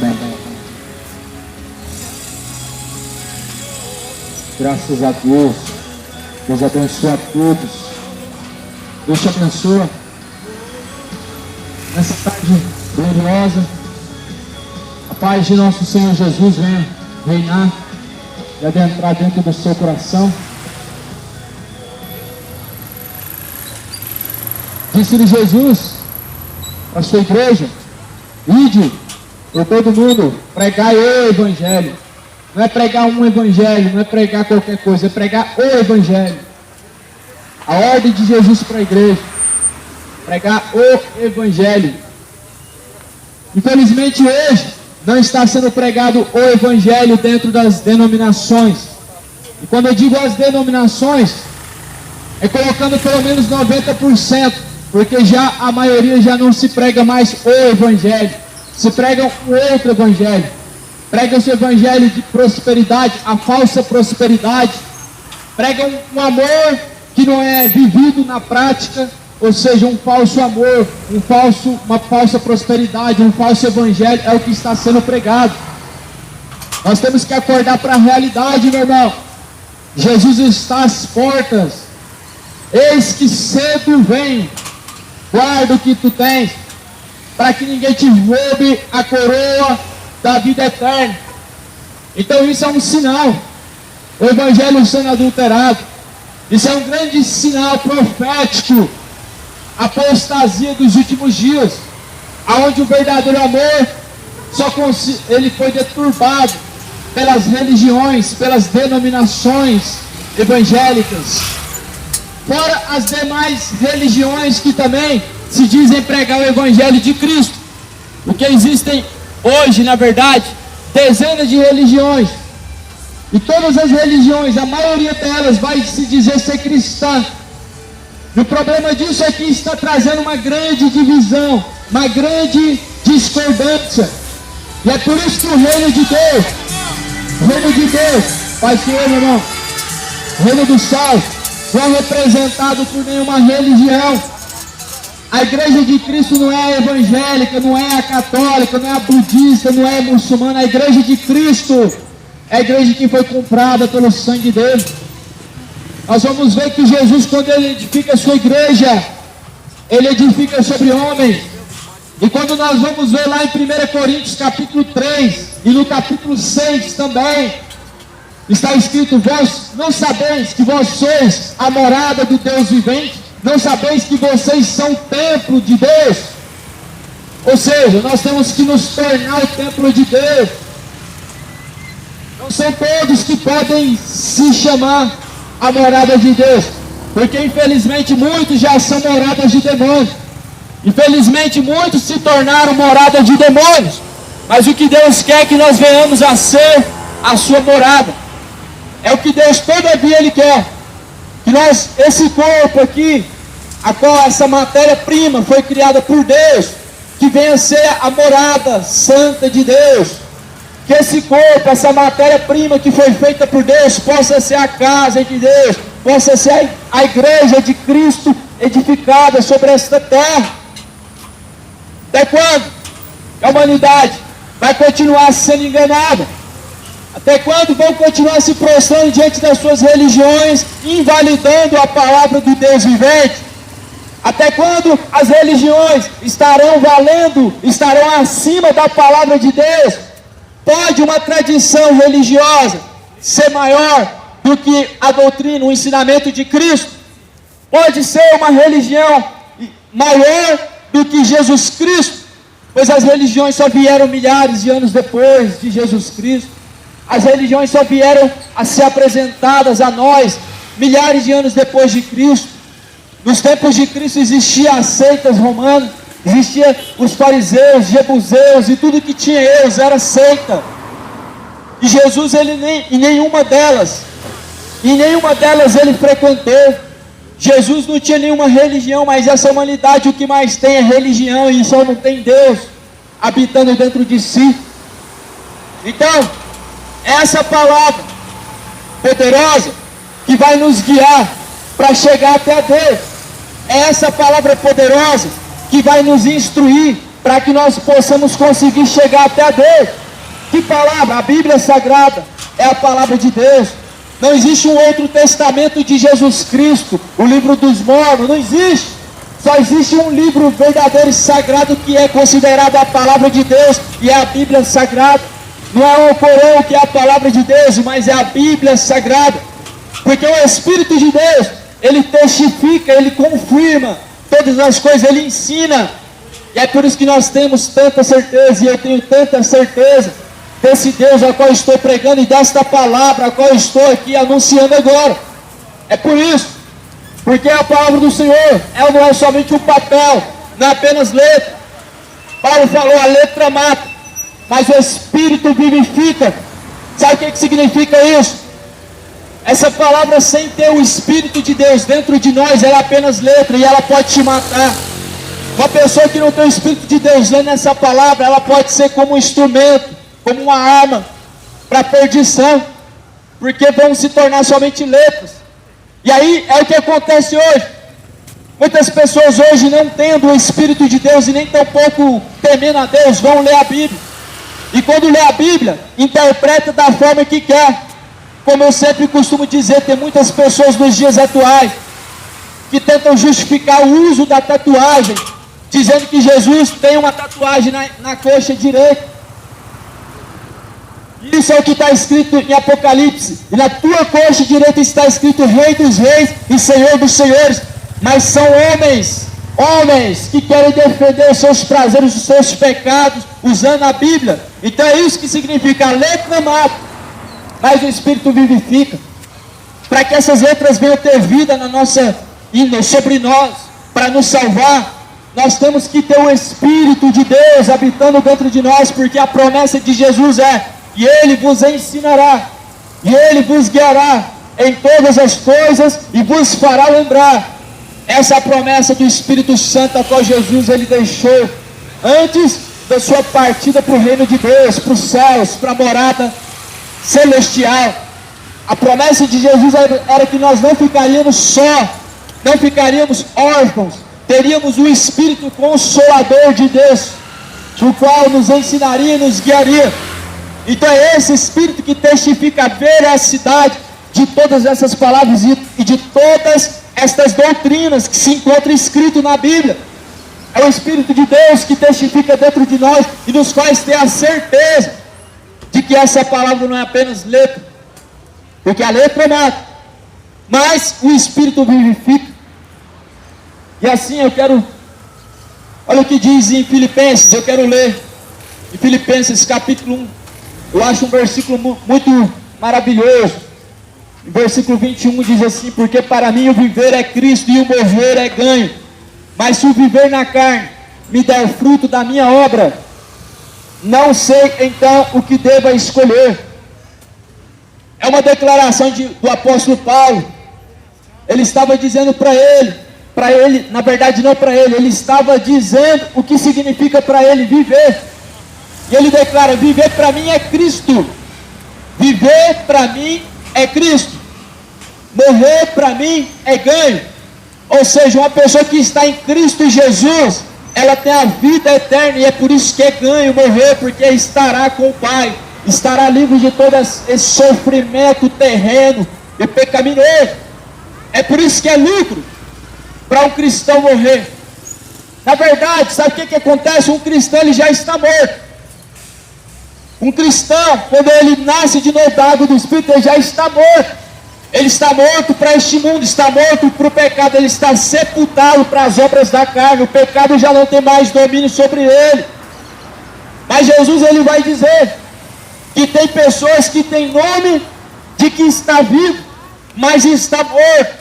Amém. Graças a Deus. Deus abençoe a todos. Deus te abençoe. Nessa tarde gloriosa, a paz de nosso Senhor Jesus venha reinar e adentrar dentro do seu coração. Disse-lhe Jesus para a sua igreja: ide por todo mundo, pregai o Evangelho. Não é pregar um Evangelho, não é pregar qualquer coisa, é pregar o Evangelho. A ordem de Jesus para a igreja: pregar o Evangelho. Infelizmente hoje não está sendo pregado o Evangelho dentro das denominações. E quando eu digo as denominações, é colocando pelo menos 90%, porque já a maioria já não se prega mais o Evangelho, se prega um outro Evangelho. Prega-se o Evangelho de prosperidade, a falsa prosperidade. Pregam um amor que não é vivido na prática, ou seja, um falso amor, uma falsa prosperidade, um falso Evangelho é o que está sendo pregado. Nós temos que acordar para a realidade, meu irmão. Jesus está às portas. Eis que cedo vem. Guarda o que tu tens, para que ninguém te roube a coroa da vida eterna. Então isso é um sinal. O Evangelho sendo adulterado, isso é um grande sinal profético. A apostasia dos últimos dias, aonde o verdadeiro amor ele foi deturbado pelas religiões, pelas denominações evangélicas, fora as demais religiões que também se dizem pregar o Evangelho de Cristo. Porque existem hoje, na verdade, dezenas de religiões, e todas as religiões, a maioria delas vai se dizer ser cristã. E o problema disso é que está trazendo uma grande divisão, uma grande discordância. E é por isso que o reino de Deus, Pai Senhor, meu irmão, o reino do céu, não é representado por nenhuma religião. A igreja de Cristo não é a evangélica, não é a católica, não é a budista, não é a muçulmana. A igreja de Cristo é a igreja que foi comprada pelo sangue dele. Nós vamos ver que Jesus, quando ele edifica a sua igreja, ele edifica sobre homens. E quando nós vamos ver lá em 1 Coríntios capítulo 3 e no capítulo 6 também, está escrito: vós não sabeis que vós sois a morada do Deus vivente? Não sabeis que vocês são templo de Deus? Ou seja, nós temos que nos tornar o templo de Deus. Não são todos que podem se chamar a morada de Deus, porque infelizmente muitos já são moradas de demônios. Infelizmente muitos se tornaram morada de demônios. Mas o que Deus quer é que nós venhamos a ser a sua morada. É o que Deus todavia Ele quer. Que nós, esse corpo aqui, a qual essa matéria-prima foi criada por Deus, que venha a ser a morada santa de Deus. Que esse corpo, essa matéria-prima que foi feita por Deus, possa ser a casa de Deus, possa ser a igreja de Cristo edificada sobre esta terra. Até quando a humanidade vai continuar sendo enganada? Até quando vão continuar se prostrando diante das suas religiões, invalidando a palavra do Deus vivente? Até quando as religiões estarão valendo, estarão acima da palavra de Deus? Pode uma tradição religiosa ser maior do que a doutrina, o ensinamento de Cristo? Pode ser uma religião maior do que Jesus Cristo? Pois as religiões só vieram milhares de anos depois de Jesus Cristo. As religiões só vieram a ser apresentadas a nós milhares de anos depois de Cristo. Nos tempos de Cristo existiam as seitas romanas, existiam os fariseus, jebuseus, e tudo que tinha eles era seita. E Jesus, em nenhuma delas ele frequentou. Jesus não tinha nenhuma religião, mas essa humanidade o que mais tem é religião, e só não tem Deus habitando dentro de si. Então, essa palavra poderosa que vai nos guiar para chegar até Deus, é essa palavra poderosa que vai nos instruir para que nós possamos conseguir chegar até Deus. Que palavra? A Bíblia Sagrada é a palavra de Deus. Não existe um outro testamento de Jesus Cristo, o livro dos Mormons, não existe. Só existe um livro verdadeiro e sagrado que é considerado a palavra de Deus, e é a Bíblia Sagrada. Não é o Corão que é a palavra de Deus, mas é a Bíblia Sagrada. Porque o Espírito de Deus, ele testifica, ele confirma todas as coisas, ele ensina. E é por isso que nós temos tanta certeza, e eu tenho tanta certeza desse Deus a qual estou pregando e desta palavra a qual estou aqui anunciando agora. É por isso, porque a palavra do Senhor, ela não é somente um papel, não é apenas letra. Paulo falou, a letra mata, mas o Espírito vivifica. Sabe o que significa isso? Essa palavra, sem ter o Espírito de Deus dentro de nós, ela é apenas letra e ela pode te matar. Uma pessoa que não tem o Espírito de Deus lendo essa palavra, ela pode ser como um instrumento, como uma arma para perdição, porque vão se tornar somente letras. E aí é o que acontece hoje. Muitas pessoas hoje, não tendo o Espírito de Deus e nem tampouco temendo a Deus, vão ler a Bíblia. E quando lê a Bíblia, interpreta da forma que quer. Como eu sempre costumo dizer, tem muitas pessoas nos dias atuais que tentam justificar o uso da tatuagem, dizendo que Jesus tem uma tatuagem na coxa direita. Isso é o que está escrito em Apocalipse. E na tua coxa direita está escrito Rei dos Reis e Senhor dos Senhores. Mas são homens que querem defender os seus prazeres, os seus pecados, usando a Bíblia. Então é isso que significa: a letra mata, mas o Espírito vivifica. Para que essas letras venham ter vida na nossa, sobre nós, para nos salvar, nós temos que ter o Espírito de Deus habitando dentro de nós, porque a promessa de Jesus é: e Ele vos ensinará, e Ele vos guiará em todas as coisas, e vos fará lembrar. Essa é a promessa do Espírito Santo, a qual Jesus ele deixou antes da sua partida para o reino de Deus, para os céus, para a morada celestial. A promessa de Jesus era que nós não ficaríamos só, não ficaríamos órfãos, teríamos o Espírito Consolador de Deus, o qual nos ensinaria e nos guiaria. Então é esse Espírito que testifica a veracidade de todas essas palavras e de todas estas doutrinas que se encontram escrito na Bíblia. É o Espírito de Deus que testifica dentro de nós e nos faz ter a certeza de que essa palavra não é apenas letra, porque a letra mata, mas o Espírito vivifica. E assim eu quero, olha o que diz em Filipenses, eu quero ler em Filipenses capítulo 1, eu acho um versículo muito maravilhoso. O versículo 21 diz assim: porque para mim o viver é Cristo e o morrer é ganho. Mas se o viver na carne me der fruto da minha obra, não sei então o que deva escolher. É uma declaração do apóstolo Paulo. Ele estava dizendo para ele, na verdade não para ele estava dizendo o que significa para ele viver. E ele declara: viver para mim é Cristo. Viver para mim é Cristo. Morrer para mim é ganho. Ou seja, uma pessoa que está em Cristo Jesus, ela tem a vida eterna, e é por isso que é ganho morrer, porque estará com o Pai, estará livre de todo esse sofrimento terreno e pecaminoso. É por isso que é lucro para um cristão morrer. Na verdade, sabe o que acontece? Um cristão ele já está morto. Um cristão, quando ele nasce de novo da água do Espírito, ele já está morto. Ele está morto para este mundo, está morto para o pecado, ele está sepultado para as obras da carne. O pecado já não tem mais domínio sobre ele. Mas Jesus ele vai dizer que tem pessoas que têm nome de que está vivo, mas está morto.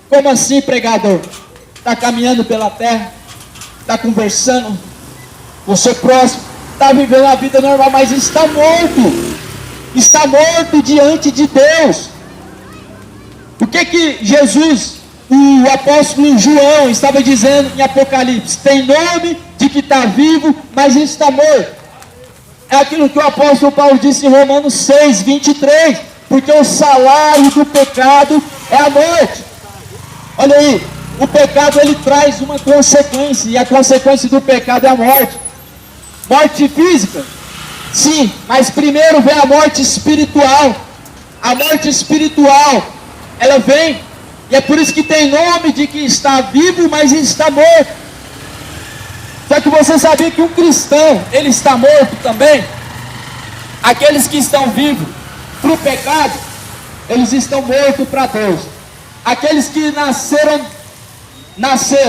Como assim, pregador? Está caminhando pela terra, está conversando com o seu próximo, está vivendo a vida normal, mas está morto. Está morto diante de Deus. O que Jesus, o apóstolo João, estava dizendo em Apocalipse? Tem nome de que está vivo, mas está morto. É aquilo que o apóstolo Paulo disse em Romanos 6, 23. Porque o salário do pecado é a morte. Olha aí, o pecado ele traz uma consequência, e a consequência do pecado é a morte. Morte física? Sim, mas primeiro vem a morte espiritual. A morte espiritual, ela vem, e é por isso que tem nome de que está vivo, mas está morto. Só que você sabia que um cristão, ele está morto também? Aqueles que estão vivos para o pecado, eles estão mortos para Deus. Aqueles que nasceram,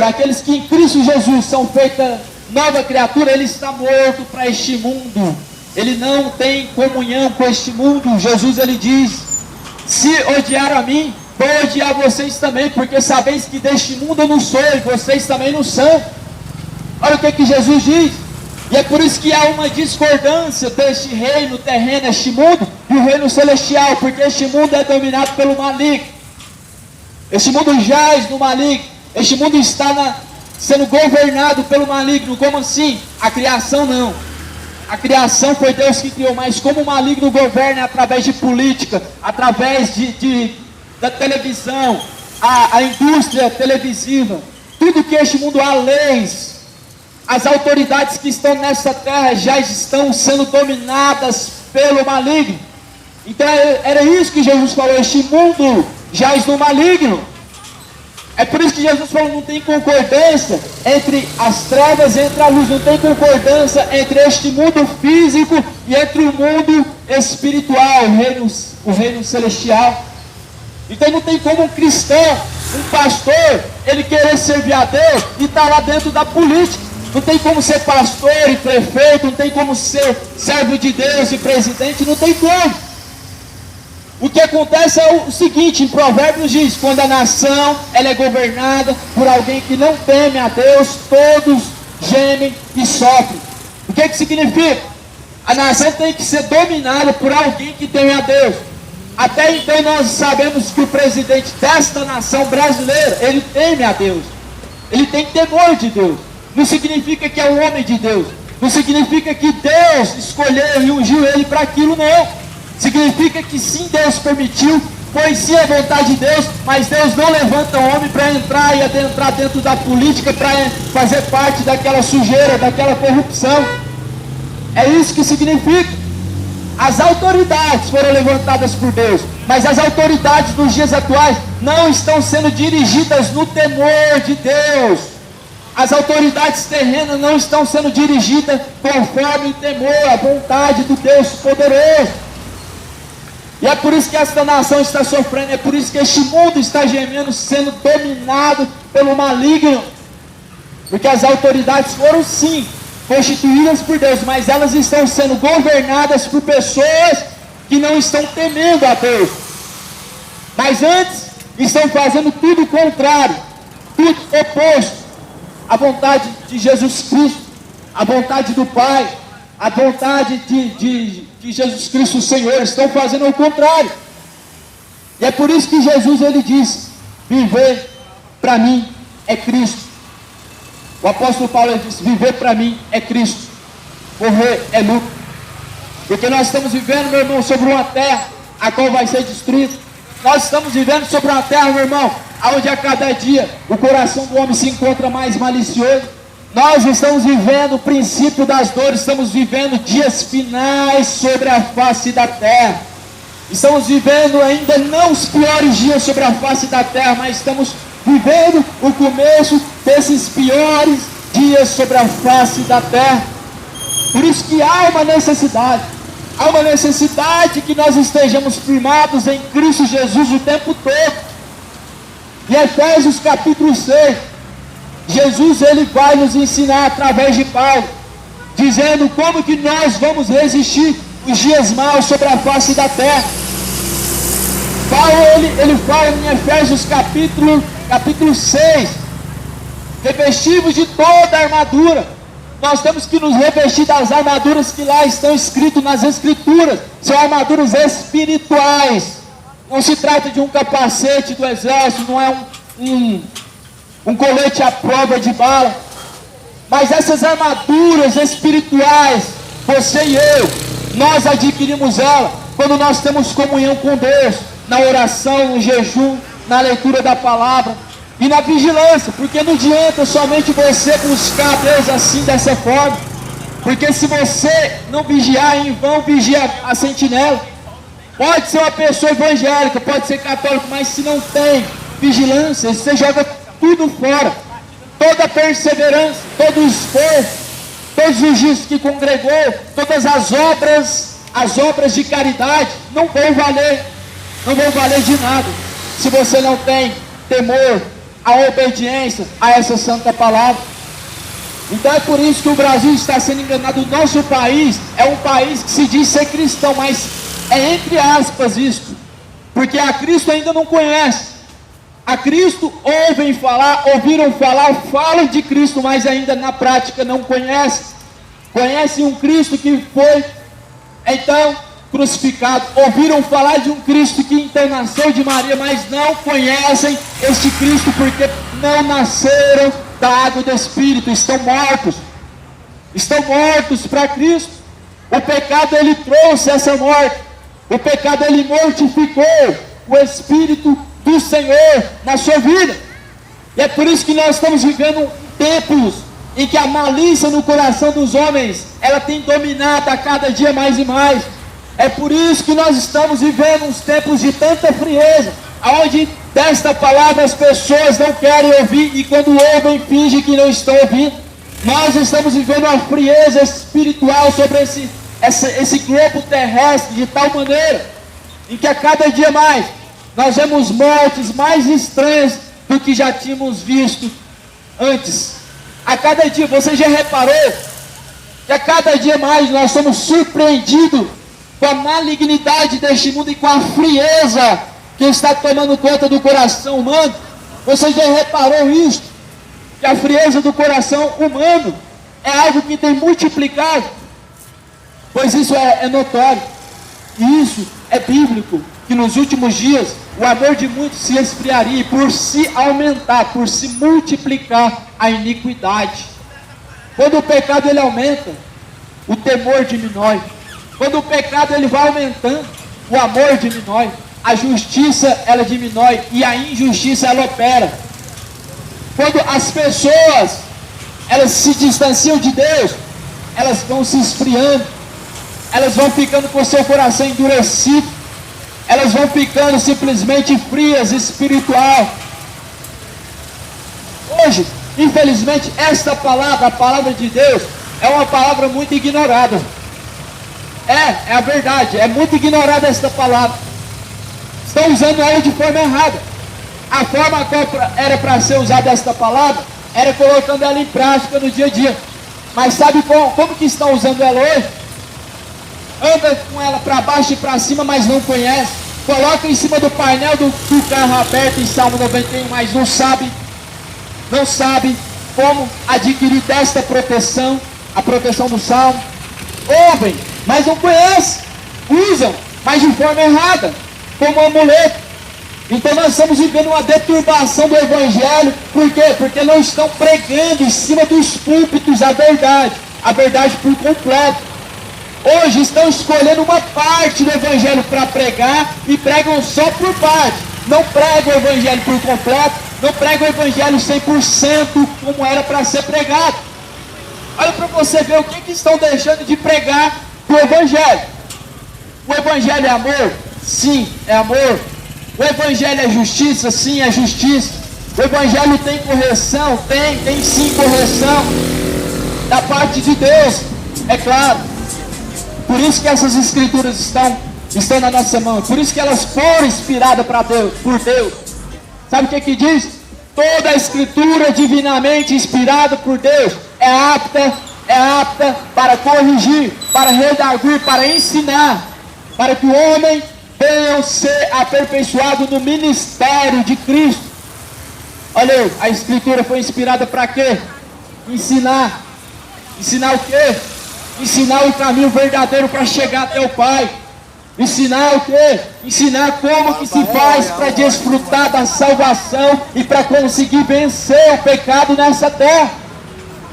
aqueles que em Cristo Jesus são feitas nova criatura, ele está morto para este mundo. Ele não tem comunhão com este mundo. Jesus, ele diz: se odiar a mim, vou odiar vocês também, porque sabeis que deste mundo eu não sou, e vocês também não são. Olha o que Jesus diz. E é por isso que há uma discordância deste reino terreno, este mundo, e o reino celestial, porque este mundo é dominado pelo maligno. Este mundo jaz no maligno. Este mundo está sendo governado pelo maligno. Como assim? A criação não. A criação foi Deus que criou, mas como o maligno governa através de política, através da televisão, a indústria televisiva, tudo que este mundo há leis. As autoridades que estão nessa terra já estão sendo dominadas pelo maligno. Então era isso que Jesus falou: este mundo jaz no maligno. É por isso que Jesus falou: não tem concordância entre as trevas e entre a luz. Não tem concordância entre este mundo físico e entre o mundo espiritual, o reino celestial. Então não tem como um cristão, um pastor, ele querer servir a Deus e estar lá dentro da política. Não tem como ser pastor e prefeito, não tem como ser servo de Deus e presidente, não tem como. O que acontece é o seguinte: em Provérbios diz, quando a nação ela é governada por alguém que não teme a Deus, todos gemem e sofrem. O que significa? A nação tem que ser dominada por alguém que teme a Deus. Até então nós sabemos que o presidente desta nação brasileira, ele teme a Deus. Ele tem temor de Deus. Não significa que é um homem de Deus. Não significa que Deus escolheu e ungiu ele para aquilo, não. Significa que sim, Deus permitiu, foi sim a vontade de Deus, mas Deus não levanta o homem para entrar e adentrar dentro da política, para fazer parte daquela sujeira, daquela corrupção. É isso que significa. As autoridades foram levantadas por Deus, mas as autoridades dos dias atuais não estão sendo dirigidas no temor de Deus. As autoridades terrenas não estão sendo dirigidas conforme o temor, a vontade do Deus poderoso. E é por isso que esta nação está sofrendo, é por isso que este mundo está gemendo, sendo dominado pelo maligno. Porque as autoridades foram sim constituídas por Deus, mas elas estão sendo governadas por pessoas que não estão temendo a Deus. Mas antes, estão fazendo tudo o contrário, tudo oposto. A vontade de Jesus Cristo, a vontade do Pai, a vontade de Jesus Cristo o Senhor, estão fazendo o contrário. E é por isso que Jesus, ele diz: viver para mim é Cristo. O apóstolo Paulo, ele diz: viver para mim é Cristo, morrer é lucro. Porque nós estamos vivendo, meu irmão, sobre uma terra a qual vai ser destruída. Nós estamos vivendo sobre uma terra, meu irmão, onde a cada dia o coração do homem se encontra mais malicioso. Nós estamos vivendo o princípio das dores, estamos vivendo dias finais sobre a face da terra. Estamos vivendo ainda não os piores dias sobre a face da terra, mas estamos vivendo o começo desses piores dias sobre a face da terra. Por isso que há uma necessidade que nós estejamos firmados em Cristo Jesus o tempo todo. Em Efésios capítulo 6, Jesus, ele vai nos ensinar através de Paulo, dizendo como que nós vamos resistir os dias maus sobre a face da terra. Paulo, ele fala em Efésios capítulo 6, revestivos de toda a armadura. Nós temos que nos revestir das armaduras que lá estão escritas nas Escrituras. São armaduras espirituais. Não se trata de um capacete do exército, não é um colete à prova de bala. Mas essas armaduras espirituais, você e eu, nós adquirimos ela quando nós temos comunhão com Deus, na oração, no jejum, na leitura da palavra e na vigilância. Porque não adianta somente você buscar a Deus assim, dessa forma. Porque se você não vigiar, em vão vigia a sentinela. Pode ser uma pessoa evangélica, pode ser católico, mas se não tem vigilância, você joga tudo fora. Toda a perseverança, todo o esforço, todos os dias que congregou, todas as obras de caridade, não vão valer de nada, se você não tem temor, a obediência a essa santa palavra. Então é por isso que o Brasil está sendo enganado. O nosso país é um país que se diz ser cristão, mas é entre aspas isto, porque a Cristo ainda não conhece. A Cristo ouviram falar, falam de Cristo, mas ainda na prática não conhecem. Conhecem um Cristo que foi então crucificado, ouviram falar de um Cristo que então nasceu de Maria, mas não conhecem este Cristo porque não nasceram da água do Espírito, estão mortos para Cristo. O pecado ele trouxe essa morte, o pecado ele mortificou o Espírito do Senhor na sua vida, e é por isso que nós estamos vivendo tempos em que a malícia no coração dos homens, ela tem dominado a cada dia mais e mais. É por isso que nós estamos vivendo uns tempos de tanta frieza, onde desta palavra as pessoas não querem ouvir, e quando ouvem, fingem que não estão ouvindo. Nós estamos vivendo uma frieza espiritual sobre esse globo terrestre, de tal maneira, em que a cada dia mais, nós vemos mortes mais estranhas do que já tínhamos visto antes. A cada dia, você já reparou, que a cada dia mais nós somos surpreendidos com a malignidade deste mundo e com a frieza que está tomando conta do coração humano? Você já reparou isso? Que a frieza do coração humano é algo que tem multiplicado? Pois isso é notório, e isso é bíblico, que nos últimos dias o amor de muitos se esfriaria, e por se aumentar, por se multiplicar a iniquidade. Quando o pecado ele aumenta, o temor diminui. Quando o pecado ele vai aumentando, o amor diminui, a justiça ela diminui e a injustiça ela opera. Quando as pessoas elas se distanciam de Deus, elas vão se esfriando, elas vão ficando com seu coração endurecido, elas vão ficando simplesmente frias espiritual. Hoje, infelizmente, esta palavra, a palavra de Deus, é uma palavra muito ignorada. É a verdade, é muito ignorada esta palavra. Estão usando ela de forma errada. A forma qual era para ser usada esta palavra, era colocando ela em prática no dia a dia. Mas sabe como que estão usando ela hoje? Anda com ela para baixo e para cima, mas não conhece. Coloca em cima do painel do carro aberto em Salmo 91, mas não sabe como adquirir desta proteção, a proteção do Salmo. Ouvem, mas não conhecem. Usam, mas de forma errada, como amuleto. Então nós estamos vivendo uma deturbação do Evangelho. Por quê? Porque não estão pregando em cima dos púlpitos a verdade por completo. Hoje estão escolhendo uma parte do Evangelho para pregar e pregam só por parte. Não pregam o Evangelho por completo, não pregam o Evangelho 100% como era para ser pregado. Olha para você ver o que estão deixando de pregar do Evangelho. O Evangelho é amor? Sim, é amor. O Evangelho é justiça? Sim, é justiça. O Evangelho tem correção? Tem sim correção. Da parte de Deus, é claro. Por isso que essas escrituras estão na nossa mão. Por isso que elas foram inspiradas por Deus. Sabe o que diz? Toda a escritura divinamente inspirada por Deus é apta para corrigir, para redarguir, para ensinar, para que o homem venha ser aperfeiçoado no ministério de Cristo. Olha aí, a escritura foi inspirada para quê? Ensinar. Ensinar o quê? Ensinar o caminho verdadeiro para chegar até o Pai. Ensinar o quê? Ensinar como que se faz para desfrutar da salvação e para conseguir vencer o pecado nessa terra.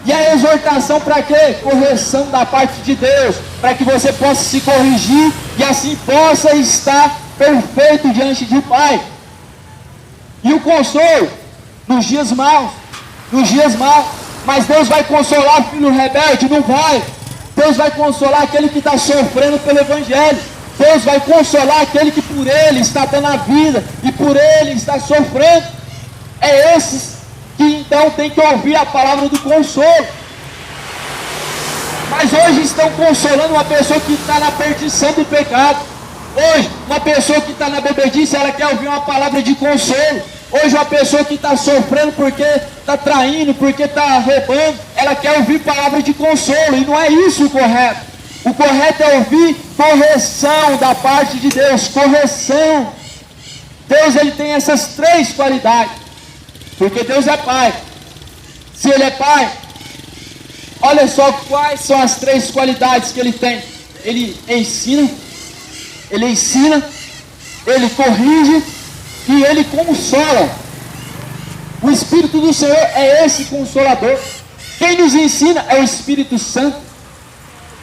E a exortação para quê? Correção da parte de Deus, para que você possa se corrigir e assim possa estar perfeito diante do Pai. E o consolo nos dias maus, mas Deus vai consolar o filho rebelde? Não vai. Deus vai consolar aquele que está sofrendo pelo Evangelho. Deus vai consolar aquele que por Ele está dando a vida e por Ele está sofrendo. É esses que então tem que ouvir a palavra do consolo. Mas hoje estão consolando uma pessoa que está na perdição do pecado. Hoje, uma pessoa que está na bebedice, ela quer ouvir uma palavra de consolo. Hoje, uma pessoa que está sofrendo porque está traindo, porque está roubando, ela quer ouvir palavra de consolo. E não é isso o correto. O correto é ouvir correção da parte de Deus. Correção. Deus, ele tem essas três qualidades. Porque Deus é Pai. Se Ele é Pai, olha só quais são as três qualidades que Ele tem. Ele ensina, Ele corrige e Ele consola. O Espírito do Senhor é esse consolador. Quem nos ensina é o Espírito Santo.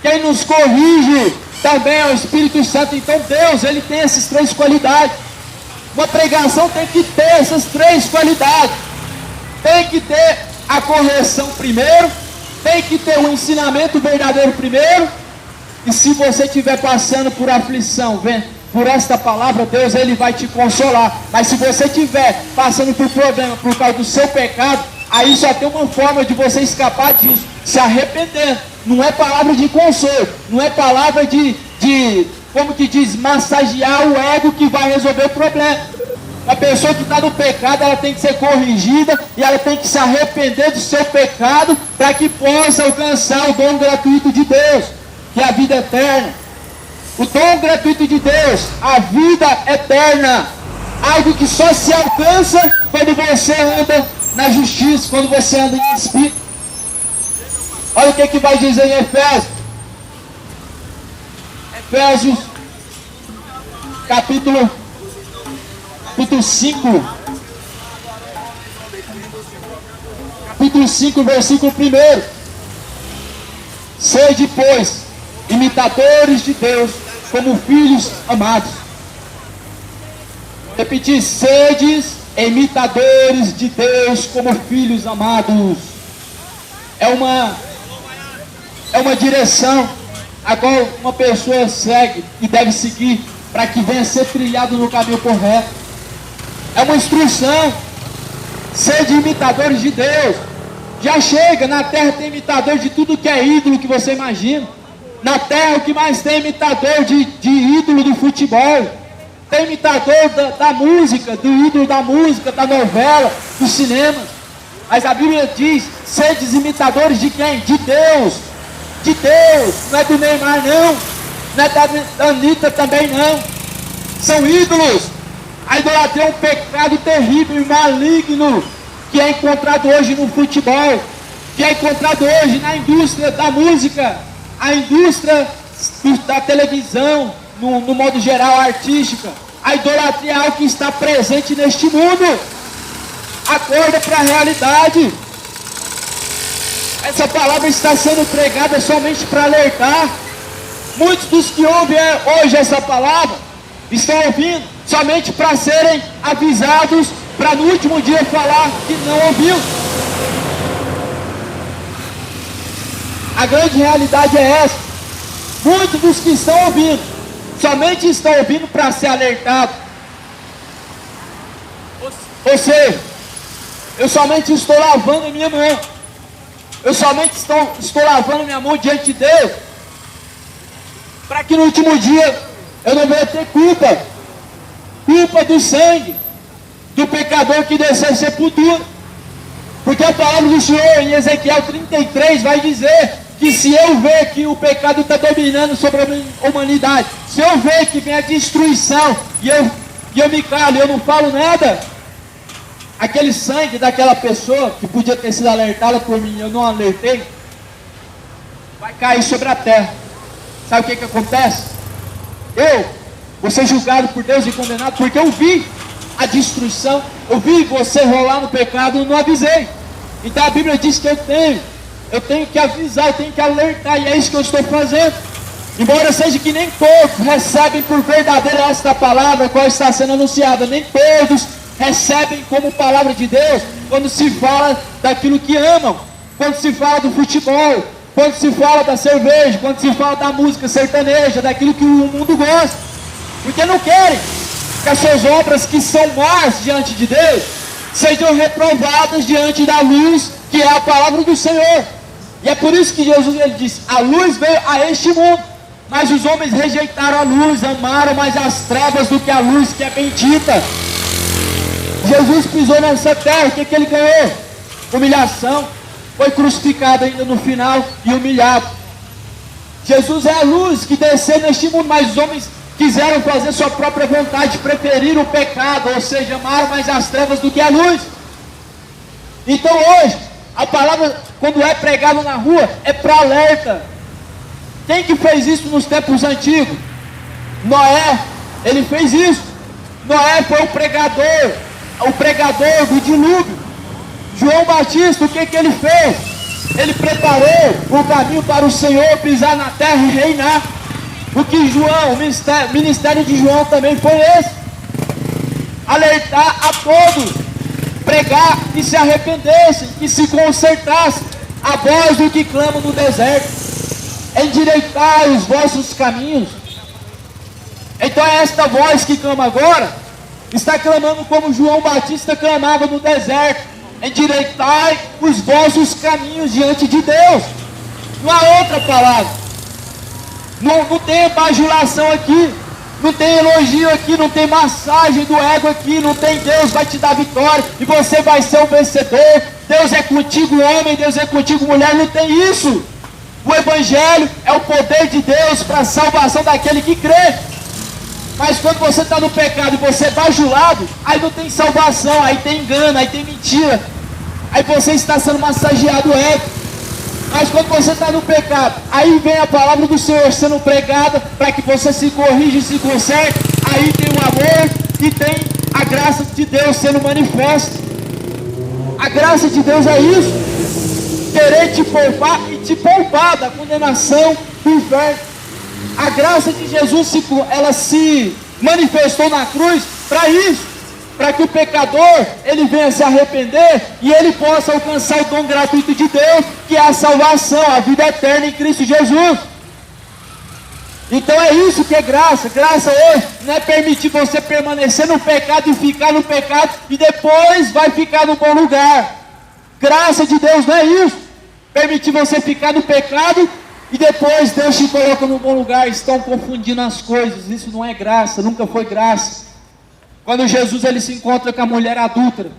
Quem nos corrige também é o Espírito Santo. Então Deus, Ele tem essas três qualidades. Uma pregação tem que ter essas três qualidades. Tem que ter a correção primeiro, tem que ter o ensinamento verdadeiro primeiro. E se você estiver passando por aflição, vem por esta palavra, Deus, Ele vai te consolar. Mas se você estiver passando por problema por causa do seu pecado, aí só tem uma forma de você escapar disso: se arrependendo. Não é palavra de consolo, não é palavra de como que diz, massagear o ego que vai resolver o problema. A pessoa que está no pecado, ela tem que ser corrigida e ela tem que se arrepender do seu pecado para que possa alcançar o dom gratuito de Deus, que é a vida eterna. O dom gratuito de Deus, a vida eterna, algo que só se alcança quando você anda na justiça, quando você anda em Espírito. Olha o que vai dizer em Efésios capítulo 5. Capítulo 5, versículo 1. Sede, pois, imitadores de Deus, como filhos amados. Repetir: sedes imitadores de Deus, como filhos amados. É uma direção a qual uma pessoa segue e deve seguir para que venha ser trilhado no caminho correto. É uma instrução. Sede imitadores de Deus. Já chega, na terra tem imitador de tudo que é ídolo que você imagina. Na terra o que mais tem é imitador de ídolo do futebol. Tem imitador da música, do ídolo da música, da novela, do cinema. Mas a Bíblia diz: sedes imitadores de quem? De Deus. De Deus. Não é do Neymar não. Não é da Anitta também não. São ídolos. A idolatria é um pecado terrível e maligno que é encontrado hoje no futebol, que é encontrado hoje na indústria da música, a indústria da televisão, no modo geral artística. A idolatria é algo que está presente neste mundo. Acorda para a realidade. Essa palavra está sendo pregada somente para alertar. Muitos dos que ouvem hoje essa palavra estão ouvindo somente para serem avisados, para no último dia falar que não ouviu. A grande realidade é essa. Muitos dos que estão ouvindo somente estão ouvindo para ser alertados. Ou seja, eu somente estou lavando a minha mão. Eu somente estou lavando minha mão diante de Deus, para que no último dia eu não venha ter culpa do sangue do pecador que desceu à sepultura. Porque a palavra do Senhor em Ezequiel 33 vai dizer que se eu ver que o pecado está dominando sobre a humanidade, se eu ver que vem a destruição e eu me calo e eu não falo nada, aquele sangue daquela pessoa que podia ter sido alertada por mim, eu não alertei, vai cair sobre a terra. Sabe o que acontece? Eu vou ser julgado por Deus e condenado porque eu vi a destruição, eu vi você rolar no pecado e não avisei. Então a Bíblia diz que eu tenho que avisar, eu tenho que alertar, e é isso que eu estou fazendo. Embora seja que nem todos recebem por verdadeira esta palavra qual está sendo anunciada, nem todos recebem como palavra de Deus quando se fala daquilo que amam, quando se fala do futebol, quando se fala da cerveja, quando se fala da música sertaneja, daquilo que o mundo gosta, porque não querem que as suas obras que são más diante de Deus sejam reprovadas diante da luz que é a palavra do Senhor. E é por isso que Jesus ele disse: a luz veio a este mundo, mas os homens rejeitaram a luz, amaram mais as trevas do que a luz que é bendita. Jesus pisou nessa terra, o que ele ganhou? Humilhação, foi crucificado ainda no final e humilhado. Jesus é a luz que desceu neste mundo, mas os homens quiseram fazer sua própria vontade, preferiram o pecado, ou seja, amaram mais as trevas do que a luz. Então hoje, a palavra, quando é pregada na rua, é para alerta. Quem que fez isso nos tempos antigos? Noé, ele fez isso. Noé foi o pregador do dilúvio. João Batista, o que ele fez? Ele preparou o caminho para o Senhor pisar na terra e reinar. O que o ministério de João também foi esse: alertar a todos, pregar que se arrependessem, que se consertassem, a voz do que clama no deserto, endireitai os vossos caminhos. Então é esta voz que clama agora, está clamando como João Batista clamava no deserto: endireitai os vossos caminhos diante de Deus. Não há outra palavra. Não tem bajulação aqui, não tem elogio aqui, não tem massagem do ego aqui, não tem Deus vai te dar vitória e você vai ser o vencedor, Deus é contigo homem, Deus é contigo mulher, não tem isso. O Evangelho é o poder de Deus para a salvação daquele que crê. Mas quando você está no pecado e você é bajulado, aí não tem salvação, aí tem engano, aí tem mentira, aí você está sendo massageado o ego. Mas quando você está no pecado, aí vem a palavra do Senhor sendo pregada para que você se corrija e se conserte. Aí tem o amor e tem a graça de Deus sendo manifesta. A graça de Deus é isso: querer te poupar e te poupar da condenação do inferno. A graça de Jesus ela se manifestou na cruz para isso, para que o pecador ele venha se arrepender e ele possa alcançar o dom gratuito de Deus, que é a salvação, a vida eterna em Cristo Jesus. Então é isso que é graça. Graça hoje não é permitir você permanecer no pecado e ficar no pecado e depois vai ficar no bom lugar. Graça de Deus não é isso: permitir você ficar no pecado e depois Deus te coloca no bom lugar. Estão confundindo as coisas. Isso não é graça, nunca foi graça. Quando Jesus ele se encontra com a mulher adúltera,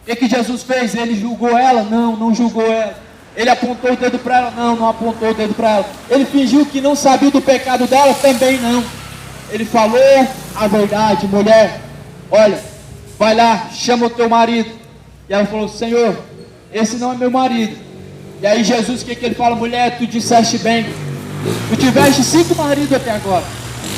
o que Jesus fez? Ele julgou ela? Não julgou ela. Ele apontou o dedo para ela? Não apontou o dedo para ela. Ele fingiu que não sabia do pecado dela? Também não. Ele falou a verdade: mulher, olha, vai lá, chama o teu marido. E ela falou: Senhor, esse não é meu marido. E aí Jesus, o que ele fala? Mulher, tu disseste bem, tu tiveste 5 maridos até agora,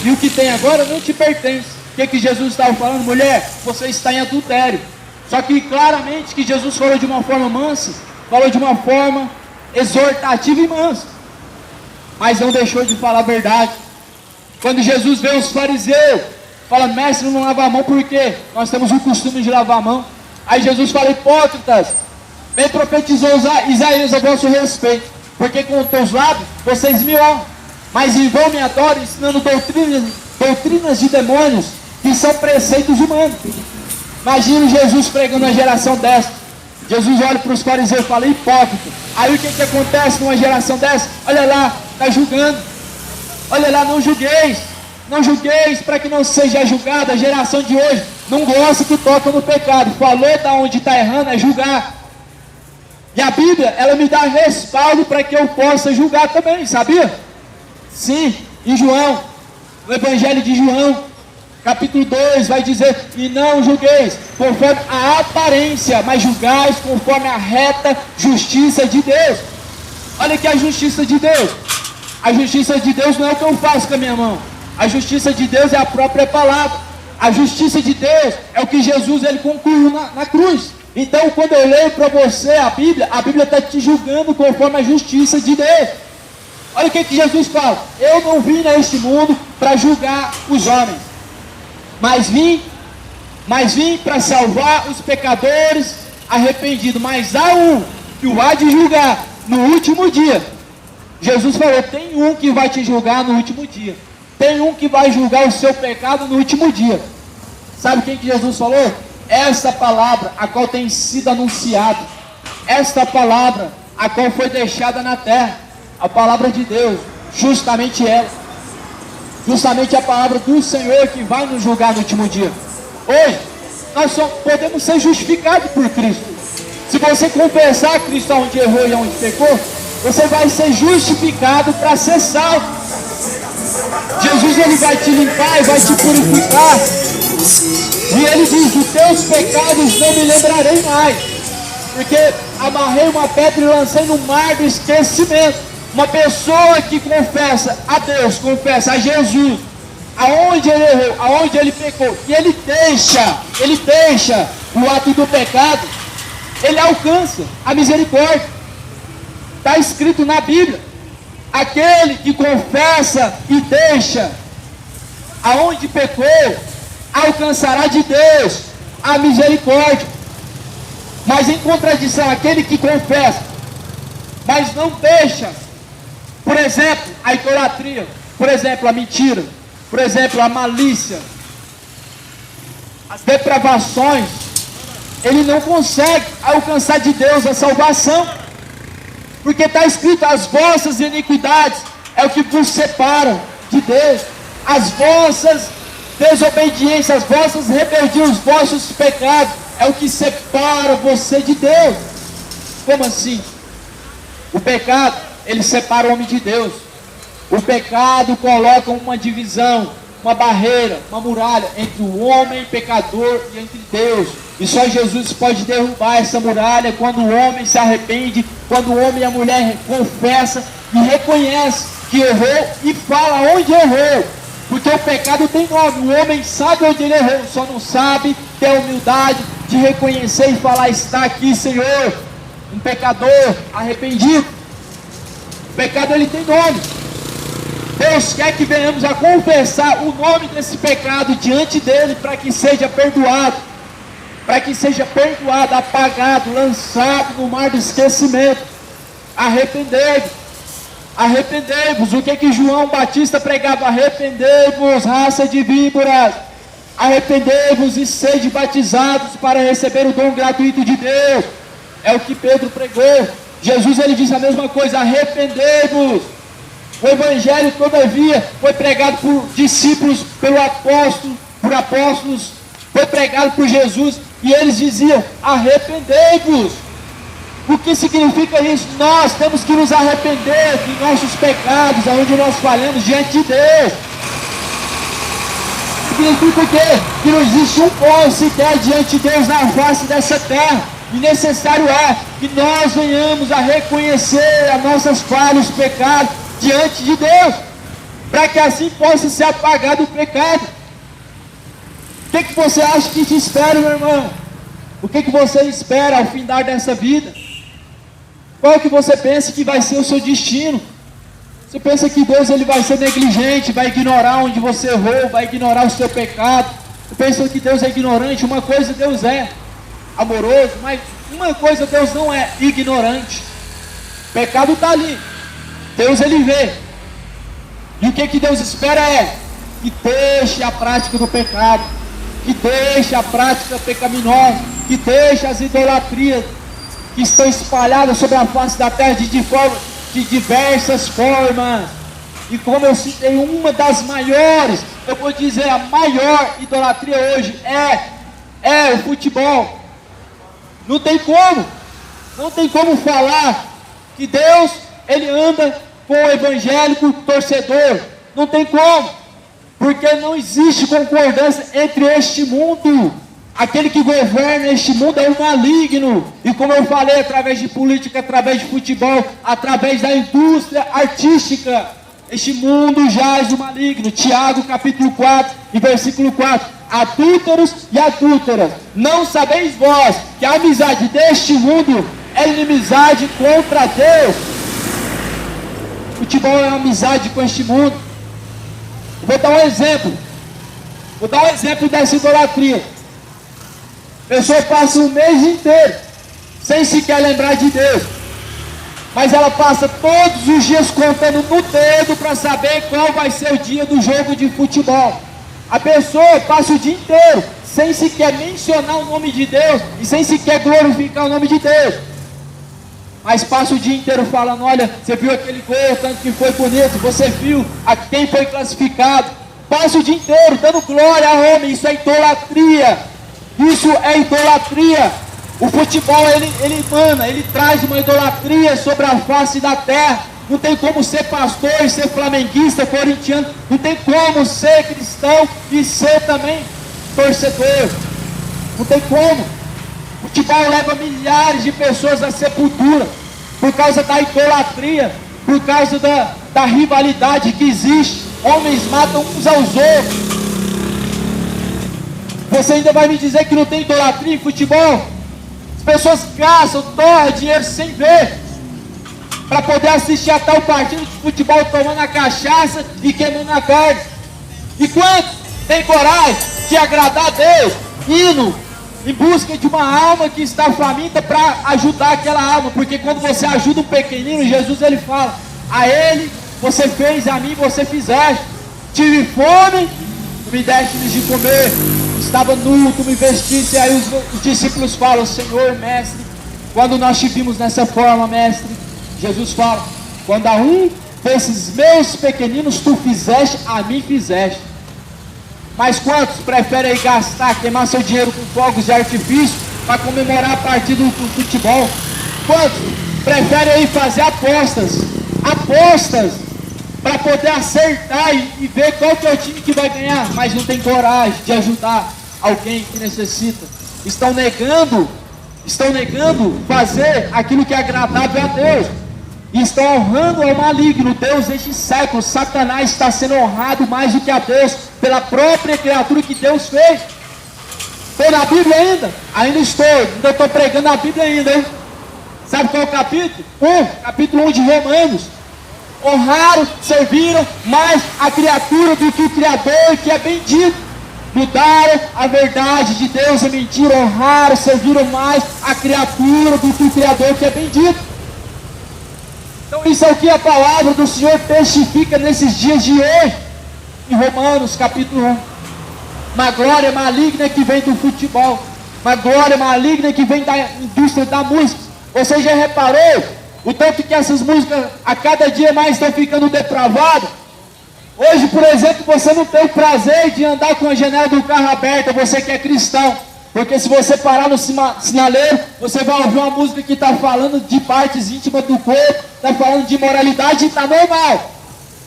e o que tem agora não te pertence. O que Jesus estava falando? Mulher, você está em adultério. Só que claramente que Jesus falou de uma forma mansa, falou de uma forma exortativa e mansa, mas não deixou de falar a verdade. Quando Jesus vê os fariseus, fala: mestre, não lava a mão, por quê? Nós temos o costume de lavar a mão. Aí Jesus fala: hipócritas, bem profetizou Isaías a vosso respeito, porque com os teus lábios vocês me honram, mas em vão me adoram, ensinando doutrinas de demônios, que são preceitos humanos. Imagina Jesus pregando uma geração dessa. Jesus olha para os fariseus e fala: hipócrita. Aí o que acontece numa geração dessa? Olha lá, está julgando. Olha lá, não julgueis. Não julgueis para que não seja julgada. A geração de hoje não gosta que toca no pecado. Falou da onde está errando, é julgar. E a Bíblia, ela me dá respaldo para que eu possa julgar também, sabia? Sim, em João, no Evangelho de João, capítulo 2, vai dizer: e não julgueis conforme a aparência, mas julgais conforme a reta justiça de Deus. Olha que a justiça de Deus. A justiça de Deus não é o que eu faço com a minha mão. A justiça de Deus é a própria palavra. A justiça de Deus é o que Jesus ele concluiu na cruz. Então quando eu leio para você a Bíblia está te julgando conforme a justiça de Deus. Olha o que Jesus fala: eu não vim neste mundo para julgar os homens, mas vim para salvar os pecadores arrependidos. Mas há um que o há de julgar no último dia. Jesus falou, tem um que vai te julgar no último dia. Tem um que vai julgar o seu pecado no último dia. Sabe quem que Jesus falou? Essa palavra, a qual tem sido anunciada. Esta palavra, a qual foi deixada na terra. A palavra de Deus, justamente ela. Justamente a palavra do Senhor que vai nos julgar no último dia. Hoje, nós só podemos ser justificados por Cristo. Se você confessar Cristo onde errou e onde pecou, você vai ser justificado para ser salvo. Jesus, ele vai te limpar e vai te purificar. E ele diz, os teus pecados não me lembrarei mais. Porque amarrei uma pedra e lancei no mar do esquecimento. Uma pessoa que confessa a Deus, confessa a Jesus, aonde ele errou, aonde ele pecou, e ele deixa o ato do pecado, ele alcança a misericórdia. Está escrito na Bíblia, aquele que confessa e deixa aonde pecou, alcançará de Deus a misericórdia. Mas em contradição, aquele que confessa, mas não deixa, por exemplo, a idolatria, por exemplo, a mentira, por exemplo, a malícia, as depravações, ele não consegue alcançar de Deus a salvação, porque está escrito, as vossas iniquidades é o que vos separa de Deus, as vossas desobediências, as vossas rebeldias, os vossos pecados, é o que separa você de Deus. Como assim? O pecado, ele separa o homem de Deus. O pecado coloca uma divisão, uma barreira, uma muralha entre o homem pecador e entre Deus. E só Jesus pode derrubar essa muralha quando o homem se arrepende, quando o homem e a mulher confessa e reconhece que errou e fala onde errou. Porque o pecado tem nome, o homem sabe onde ele errou, só não sabe ter a humildade de reconhecer e falar, está aqui, Senhor, um pecador arrependido. O pecado, ele tem nome. Deus quer que venhamos a confessar o nome desse pecado diante dele, para que seja perdoado, apagado, lançado no mar do esquecimento. Arrependei-vos. O que João Batista pregava? Arrependei-vos, raça de víboras. Arrependei-vos e sede batizados para receber o dom gratuito de Deus. É o que Pedro pregou. Jesus, ele disse a mesma coisa, arrependei-vos. O evangelho, todavia, foi pregado por discípulos, por apóstolos, foi pregado por Jesus, e eles diziam, arrependei-vos. O que significa isso? Nós temos que nos arrepender de nossos pecados, aonde nós falhamos diante de Deus. Significa o quê? Que não existe um povo sequer diante de Deus na face dessa terra. E necessário é que nós venhamos a reconhecer as nossas falhas, os pecados diante de Deus, para que assim possa ser apagado o pecado. O que você acha que te espera, meu irmão? O que você espera ao findar dessa vida? Qual que você pensa que vai ser o seu destino? Você pensa que Deus, ele vai ser negligente, vai ignorar onde você errou, vai ignorar o seu pecado? Você pensa que Deus é ignorante? Uma coisa Deus é amoroso, mas uma coisa Deus não é ignorante. O pecado está ali, Deus, ele vê. E o que Deus espera é que deixe a prática do pecado, que deixe a prática pecaminosa, que deixe as idolatrias que estão espalhadas sobre a face da terra de diversas formas. E como eu citei, uma das maiores, eu vou dizer a maior idolatria hoje é o futebol. Não tem como falar que Deus, ele anda com o evangélico torcedor. Não tem como, porque não existe concordância entre este mundo. Aquele que governa este mundo é o maligno. E como eu falei, através de política, através de futebol, através da indústria artística, este mundo jaz o maligno. Tiago capítulo 4 e versículo 4. Adúlteros e adúlteras, não sabeis vós que a amizade deste mundo é inimizade contra Deus? Futebol é amizade com este mundo. Eu vou dar um exemplo dessa idolatria. A pessoa passa o mês inteiro sem sequer lembrar de Deus. mas ela passa todos os dias contando no dedo para saber qual vai ser o dia do jogo de futebol. A pessoa passa o dia inteiro sem sequer mencionar o nome de Deus e sem sequer glorificar o nome de Deus, mas passa o dia inteiro falando: olha, você viu aquele gol, tanto que foi bonito, você viu a quem foi classificado. Passa o dia inteiro dando glória a homem. Isso é idolatria. Isso é idolatria. O futebol, ele emana, ele traz uma idolatria sobre a face da terra. Não tem como ser pastor e ser flamenguista, corintiano. Não tem como ser cristão e ser também torcedor. Não tem como. O futebol leva milhares de pessoas à sepultura por causa da idolatria, por causa da rivalidade que existe. Homens matam uns aos outros. Você ainda vai me dizer que não tem idolatria em futebol? As pessoas gastam, torram dinheiro sem ver, para poder assistir a tal partido de futebol, tomando a cachaça e queimando a carne. E quantos tem coragem de agradar a Deus, indo em busca de uma alma que está faminta, para ajudar aquela alma? Porque quando você ajuda um pequenino, Jesus ele fala: a ele você fez, a mim você fizeste. Tive fome, tu me deste de comer. Estava nu, tu me vestiste. E aí os discípulos falam: Senhor, mestre, quando nós te vimos nessa forma, mestre? Jesus fala: quando a um desses meus pequeninos tu fizeste, a mim fizeste. Mas quantos preferem gastar, queimar seu dinheiro com fogos de artifício para comemorar a partida do futebol? Quantos preferem ir fazer apostas para poder acertar e ver qual que é o time que vai ganhar, mas não tem coragem de ajudar alguém que necessita? Estão negando fazer aquilo que é agradável a Deus, e estão honrando ao maligno, Deus deste século. Satanás está sendo honrado mais do que a Deus, pela própria criatura que Deus fez. Estou na Bíblia ainda estou pregando a Bíblia ainda, hein? Sabe qual é o capítulo? Capítulo 1 de Romanos. Honraram, serviram mais a criatura do que o Criador, que é bendito. Mudaram a verdade de Deus em mentira. Honraram, serviram mais a criatura do que o Criador, que é bendito. Então isso é o que a palavra do Senhor testifica nesses dias de hoje. Em Romanos capítulo 1. Uma glória maligna que vem do futebol. Uma glória maligna que vem da indústria da música. Você já reparou o tanto que essas músicas a cada dia mais estão ficando depravadas? Hoje, por exemplo, você não tem o prazer de andar com a janela do carro aberta, você que é cristão. Porque se você parar no sinaleiro, você vai ouvir uma música que está falando de partes íntimas do corpo, está falando de imoralidade, e está normal.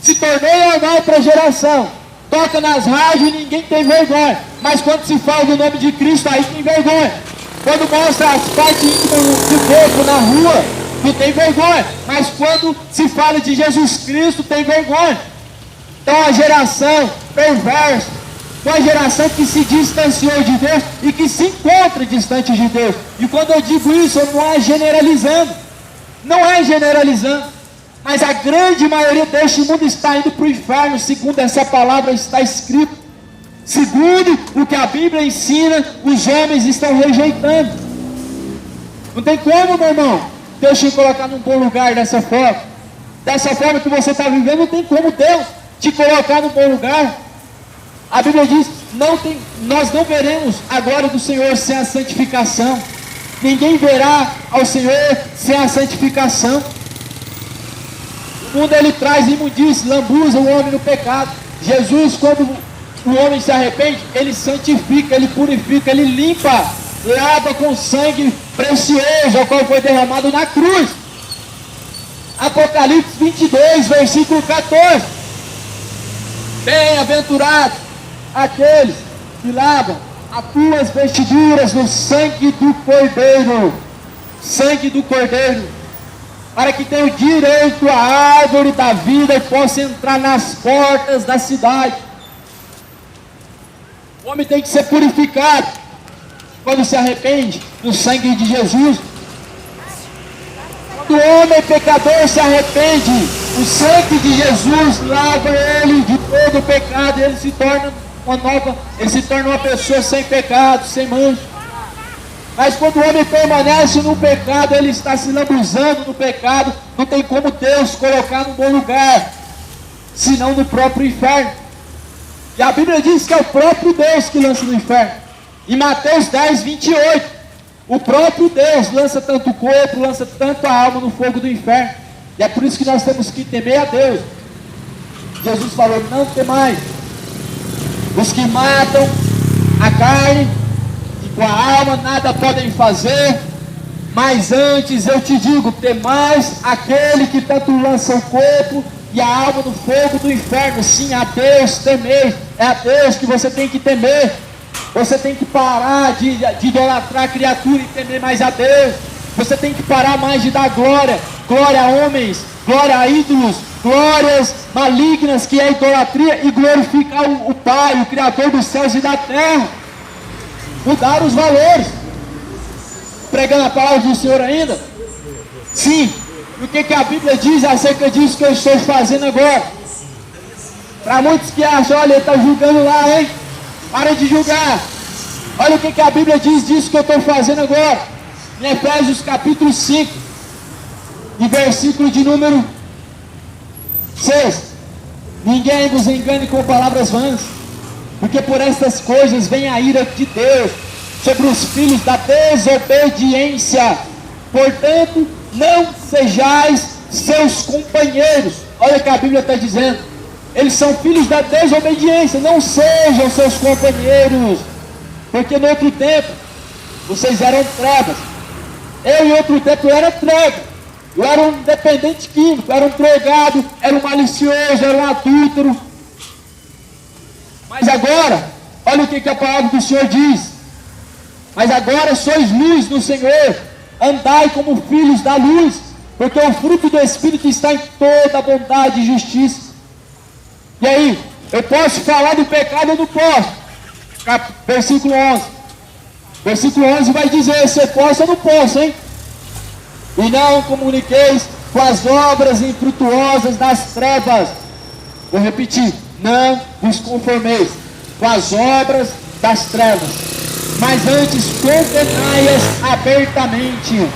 Se tornou normal para a geração. Toca nas rádios e ninguém tem vergonha. Mas quando se fala do nome de Cristo, aí tem vergonha. Quando mostra as partes íntimas do corpo na rua, não tem vergonha. Mas quando se fala de Jesus Cristo, tem vergonha. Então a geração perversa, uma geração que se distanciou de Deus e que se encontra distante de Deus. E quando eu digo isso, eu não é generalizando. Não é generalizando. Mas a grande maioria deste mundo está indo para o inferno, segundo essa palavra está escrito. Segundo o que a Bíblia ensina, os homens estão rejeitando. Não tem como, meu irmão, Deus te colocar num bom lugar dessa forma. Dessa forma que você está vivendo, não tem como Deus te colocar num bom lugar. A Bíblia diz: nós não veremos a glória do Senhor sem a santificação. Ninguém verá ao Senhor sem a santificação. O mundo ele traz imundície, lambuza o homem no pecado. Jesus, quando o homem se arrepende, ele santifica, ele purifica, ele limpa, lava com sangue precioso, ao qual foi derramado na cruz. Apocalipse 22, versículo 14. Bem-aventurados aqueles que lavam as tuas vestiduras no sangue do Cordeiro. Sangue do Cordeiro. Para que tenham direito à árvore da vida e possam entrar nas portas da cidade. O homem tem que ser purificado quando se arrepende do sangue de Jesus. Quando o homem pecador se arrepende, o sangue de Jesus lava ele de todo o pecado, ele se torna uma pessoa sem pecado, sem mancha. Mas quando o homem permanece no pecado, ele está se lambuzando no pecado, não tem como Deus colocar num bom lugar, senão no próprio inferno. E a Bíblia diz que é o próprio Deus que lança no inferno. Em Mateus 10, 28, o próprio Deus lança tanto o corpo, lança tanto a alma no fogo do inferno. E é por isso que nós temos que temer a Deus. Jesus falou: não temais os que matam a carne, e com a alma nada podem fazer, mas antes eu te digo, temais aquele que tanto lança o corpo e a alma no fogo do inferno. Sim, a Deus temer, é a Deus que você tem que temer. Você tem que parar de idolatrar a criatura e temer mais a Deus. Você tem que parar mais de dar glória a homens, glória a ídolos, glórias malignas, que é a idolatria, e glorificar o Pai, o Criador dos céus e da terra. Mudar os valores. Pregando a palavra do Senhor ainda? Sim. E o que a Bíblia diz acerca disso que eu estou fazendo agora? Para muitos que acham: olha, ele está julgando lá, hein? Para de julgar. Olha o que a Bíblia diz disso que eu estou fazendo agora. Em Efésios capítulo 5, e versículo de número 6. Ninguém vos engane com palavras vãs, porque por estas coisas vem a ira de Deus sobre os filhos da desobediência. Portanto, não sejais seus companheiros. Olha o que a Bíblia está dizendo. Eles são filhos da desobediência. Não sejam seus companheiros, porque no outro tempo vocês eram trevas. Eu em outro tempo era treva. Eu era um dependente químico, era um drogado, era um malicioso, era um adúltero. Mas agora, olha o que a palavra do Senhor diz. Mas agora sois luz no Senhor, andai como filhos da luz, porque o fruto do Espírito está em toda bondade e justiça. E aí, eu posso falar do pecado ou não posso? Versículo 11. Versículo 11 vai dizer: se posso ou não posso, hein? E não comuniqueis com as obras infrutuosas das trevas. Vou repetir: não vos conformeis com as obras das trevas, mas antes condenai-as abertamente.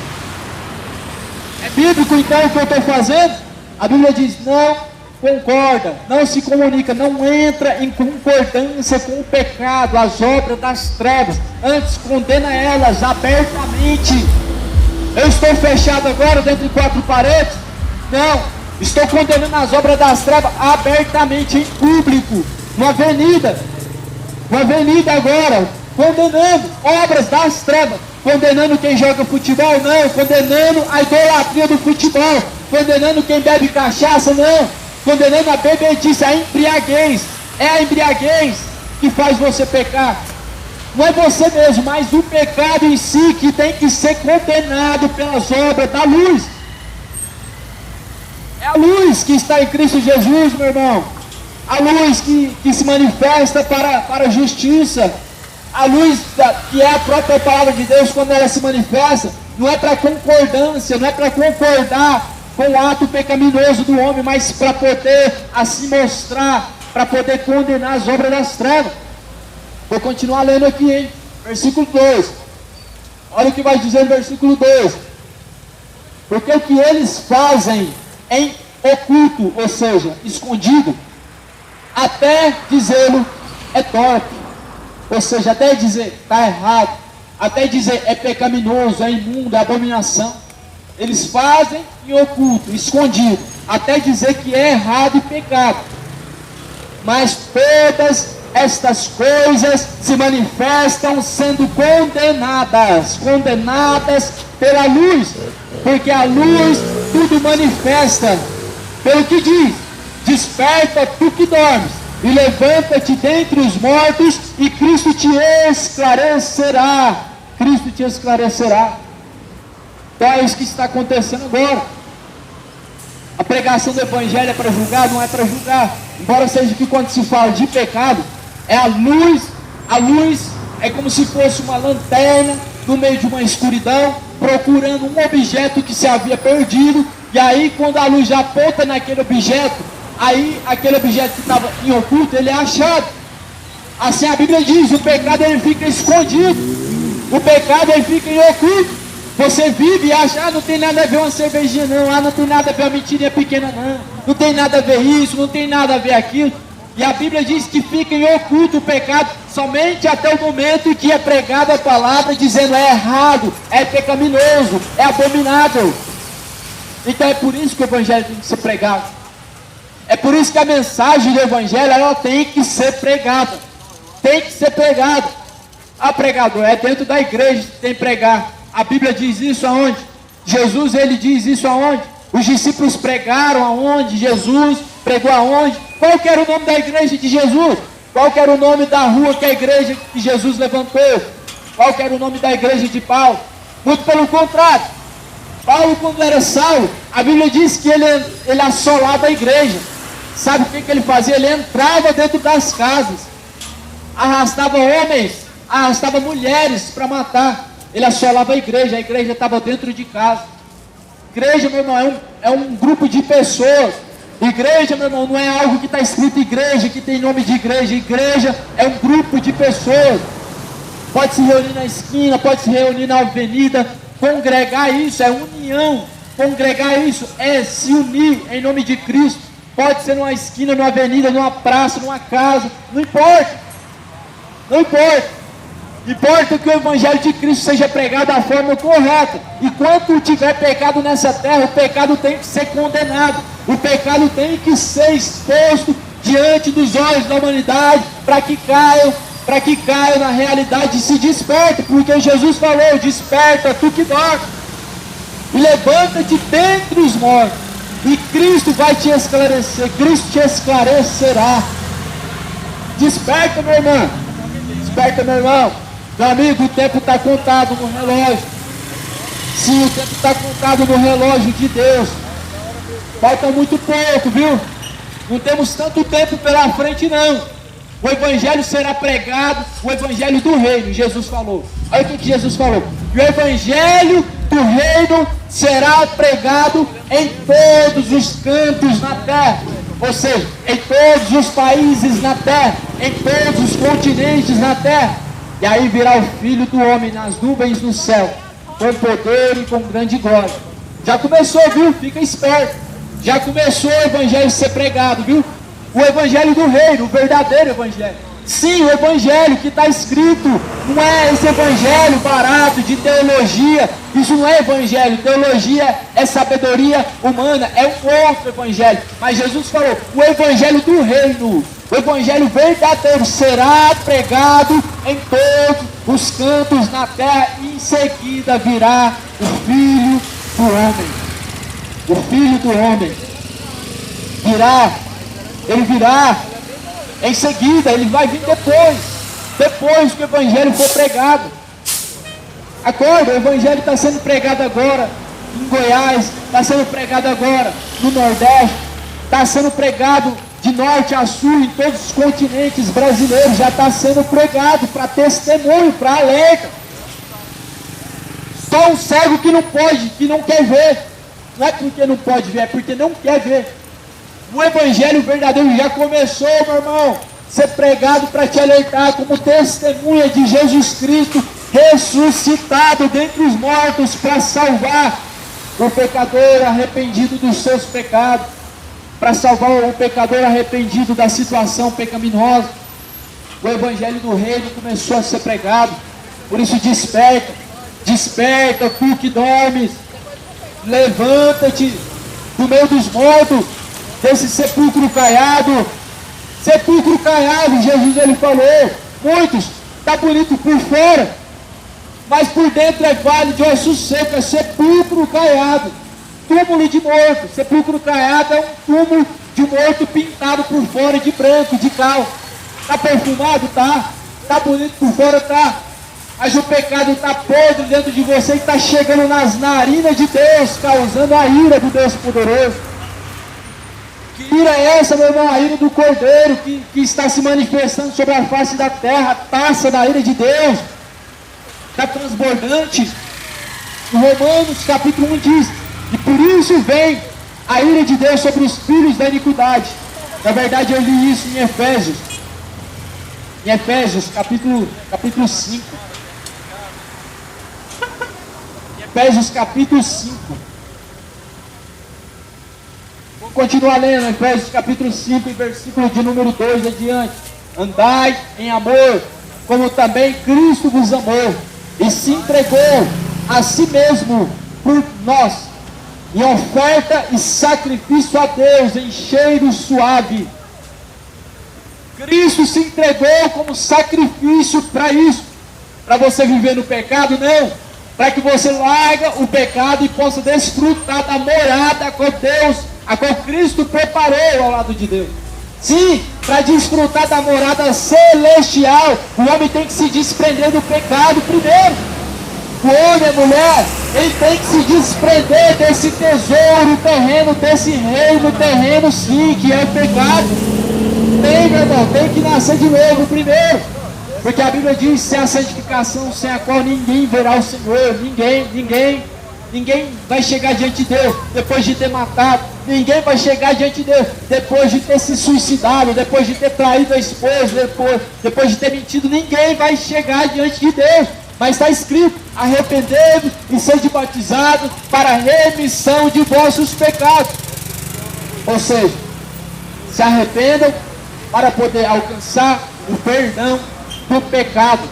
É bíblico então o que eu estou fazendo? A Bíblia diz: não concorda, não se comunica, não entra em concordância com o pecado, as obras das trevas, antes condena elas abertamente. Eu estou fechado agora dentro de quatro paredes? Não, estou condenando as obras das trevas abertamente, em público, numa avenida agora, condenando obras das trevas, condenando quem joga futebol, não, condenando a idolatria do futebol, condenando quem bebe cachaça, não, condenando a bebedice, a embriaguez. É a embriaguez que faz você pecar. Não é você mesmo, mas o pecado em si que tem que ser condenado pelas obras da luz. É a luz que está em Cristo Jesus, meu irmão. A luz que se manifesta para a justiça. A luz que é a própria palavra de Deus, quando ela se manifesta, não é para concordância, não é para concordar com o ato pecaminoso do homem, mas para poder assim mostrar, para poder condenar as obras das trevas. Vou continuar lendo aqui, hein? Versículo 2. Olha o que vai dizer no versículo 2. Porque o que eles fazem em oculto, ou seja, escondido, até dizê-lo é torpe. Ou seja, até dizer está errado, até dizer é pecaminoso, é imundo, é abominação. Eles fazem em oculto, escondido, até dizer que é errado e pecado. Mas todas estas coisas se manifestam sendo condenadas pela luz, porque a luz tudo manifesta. Pelo que diz: desperta tu que dormes, e levanta-te dentre os mortos, e Cristo te esclarecerá. Cristo te esclarecerá. Então é isso que está acontecendo agora. A pregação do Evangelho é para julgar? Não é para julgar. Embora seja que quando se fala de pecado, é a luz é como se fosse uma lanterna no meio de uma escuridão, procurando um objeto que se havia perdido, e aí quando a luz já aponta naquele objeto, aí aquele objeto que estava em oculto, ele é achado. Assim a Bíblia diz: o pecado ele fica escondido. O pecado ele fica em oculto. Você vive e acha, não tem nada a ver uma cervejinha não, não tem nada a ver uma mentirinha pequena não tem nada a ver isso, não tem nada a ver aquilo. E a Bíblia diz que fica em oculto o pecado somente até o momento em que é pregada a palavra dizendo é errado, é pecaminoso, é abominável. Então é por isso que o Evangelho tem que ser pregado. É por isso que a mensagem do Evangelho ela tem que ser pregada. Tem que ser pregada. A pregador é dentro da igreja que tem que pregar. A Bíblia diz isso aonde? Jesus ele diz isso aonde? Os discípulos pregaram aonde? Jesus pregou aonde? Qual que era o nome da igreja de Jesus? Qual que era o nome da rua que a igreja que Jesus levantou? Qual que era o nome da igreja de Paulo? Muito pelo contrário. Paulo, quando era Saulo, a Bíblia diz que ele assolava a igreja. Sabe o que ele fazia? Ele entrava dentro das casas, arrastava homens, arrastava mulheres para matar. Ele assolava a igreja estava dentro de casa. Igreja, meu irmão, é um grupo de pessoas. Igreja, meu irmão, não é algo que está escrito igreja, que tem nome de igreja. Igreja é um grupo de pessoas. Pode se reunir na esquina, pode se reunir na avenida. Congregar isso é união. Congregar isso é se unir em nome de Cristo. Pode ser numa esquina, numa avenida, numa praça, numa casa. Não importa. Não importa. Importa que o Evangelho de Cristo seja pregado da forma correta. E quando tiver pecado nessa terra, o pecado tem que ser condenado. O pecado tem que ser exposto diante dos olhos da humanidade, para que caiam na realidade e se despertem. Porque Jesus falou, desperta tu que dorme, e levanta-te dentre os mortos, e Cristo vai te esclarecer, Cristo te esclarecerá. Desperta, meu irmão, desperta, meu irmão. Meu amigo, o tempo está contado no relógio. Sim, o tempo está contado no relógio de Deus. Falta muito pouco, viu? Não temos tanto tempo pela frente, não. O Evangelho será pregado, o Evangelho do Reino, Jesus falou. Olha o que Jesus falou. E o Evangelho do Reino será pregado em todos os cantos na terra. Ou seja, em todos os países na terra, em todos os continentes na terra. E aí virá o Filho do Homem nas nuvens do céu, com poder e com grande glória. Já começou, viu? Fica esperto. Já começou o Evangelho a ser pregado, viu? O Evangelho do Reino, o verdadeiro Evangelho. Sim, o Evangelho que está escrito, não é esse Evangelho barato de teologia. Isso não é Evangelho. Teologia é sabedoria humana, é um outro Evangelho. Mas Jesus falou, o Evangelho do Reino, o Evangelho verdadeiro será pregado em todos os cantos na terra, e em seguida virá o Filho do Homem. O Filho do Homem ele virá em seguida, ele vai vir depois que o Evangelho for pregado. Acorda, o Evangelho está sendo pregado agora em Goiás, está sendo pregado agora no Nordeste, está sendo pregado de norte a sul, em todos os continentes brasileiros, já está sendo pregado para testemunho, para alerta. Só um cego que não pode, que não quer ver. Não é porque não pode ver, é porque não quer ver. O Evangelho verdadeiro já começou, meu irmão, a ser pregado para te alertar como testemunha de Jesus Cristo ressuscitado dentre os mortos para salvar o pecador arrependido dos seus pecados, para salvar o pecador arrependido da situação pecaminosa. O Evangelho do Reino começou a ser pregado. Por isso desperta, desperta tu que dormes, levanta-te do meio dos mortos, desse sepulcro caiado. Sepulcro caiado, Jesus ele falou, muitos, está bonito por fora, mas por dentro é vale de ossos secos, é sepulcro caiado, túmulo de morto. Sepulcro caiado é um túmulo de morto pintado por fora de branco, de cal. Está perfumado? Tá. Está bonito por fora? Tá. Mas o pecado está podre dentro de você e está chegando nas narinas de Deus, causando a ira do Deus poderoso. Que ira é essa, meu irmão? A ira do Cordeiro que está se manifestando sobre a face da terra, a taça da ira de Deus. Está transbordante. Em Romanos capítulo 1 diz, e por isso vem a ira de Deus sobre os filhos da iniquidade. Na verdade eu li isso em Efésios capítulo 5. Efésios capítulo 5. Vou continuar lendo, Efésios capítulo 5, versículo de número 2 adiante. Andai em amor, como também Cristo vos amou, e se entregou a si mesmo por nós, em oferta e sacrifício a Deus, em cheiro suave. Cristo se entregou como sacrifício para isso, para você viver no pecado, não, para que você larga o pecado e possa desfrutar da morada com Deus, a qual Cristo preparou ao lado de Deus. Sim, para desfrutar da morada celestial, o homem tem que se desprender do pecado primeiro. O homem, a mulher, ele tem que se desprender desse tesouro terreno, desse reino terreno, sim, que é o pecado. Tem, meu irmão, tem que nascer de novo primeiro. Porque a Bíblia diz, sem a santificação, sem a qual ninguém verá o Senhor. Ninguém vai chegar diante de Deus depois de ter matado. Ninguém vai chegar diante de Deus depois de ter se suicidado, depois de ter traído a esposa, depois de ter mentido. Ninguém vai chegar diante de Deus. Mas está escrito, arrependei-vos e sede batizados para a remissão de vossos pecados. Ou seja, se arrependam para poder alcançar o perdão do pecado,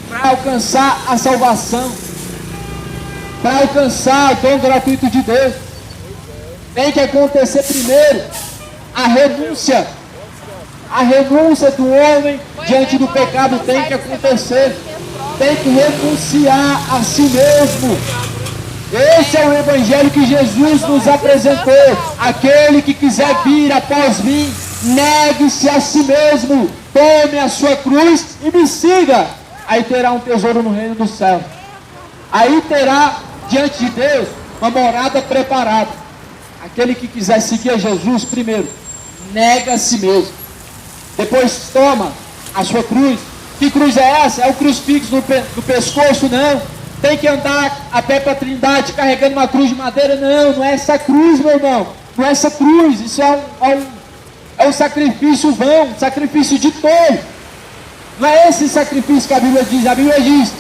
para alcançar a salvação, para alcançar o dom gratuito de Deus. Tem que acontecer primeiro a renúncia. A renúncia do homem diante do pecado tem que acontecer. Tem que renunciar a si mesmo. Esse é o evangelho que Jesus nos apresentou. Aquele que quiser vir após mim, negue-se a si mesmo, tome a sua cruz e me siga. Aí terá um tesouro no reino do céu. Aí terá diante de Deus uma morada preparada. Aquele que quiser seguir a Jesus, primeiro, nega a si mesmo. Depois toma a sua cruz. Que cruz é essa? É o crucifixo no pescoço? Não. Tem que andar a pé para a Trindade carregando uma cruz de madeira? Não é essa cruz, meu irmão. Não é essa cruz. Isso é um sacrifício vão, um sacrifício de tolo. Não é esse sacrifício que a Bíblia diz. A Bíblia diz,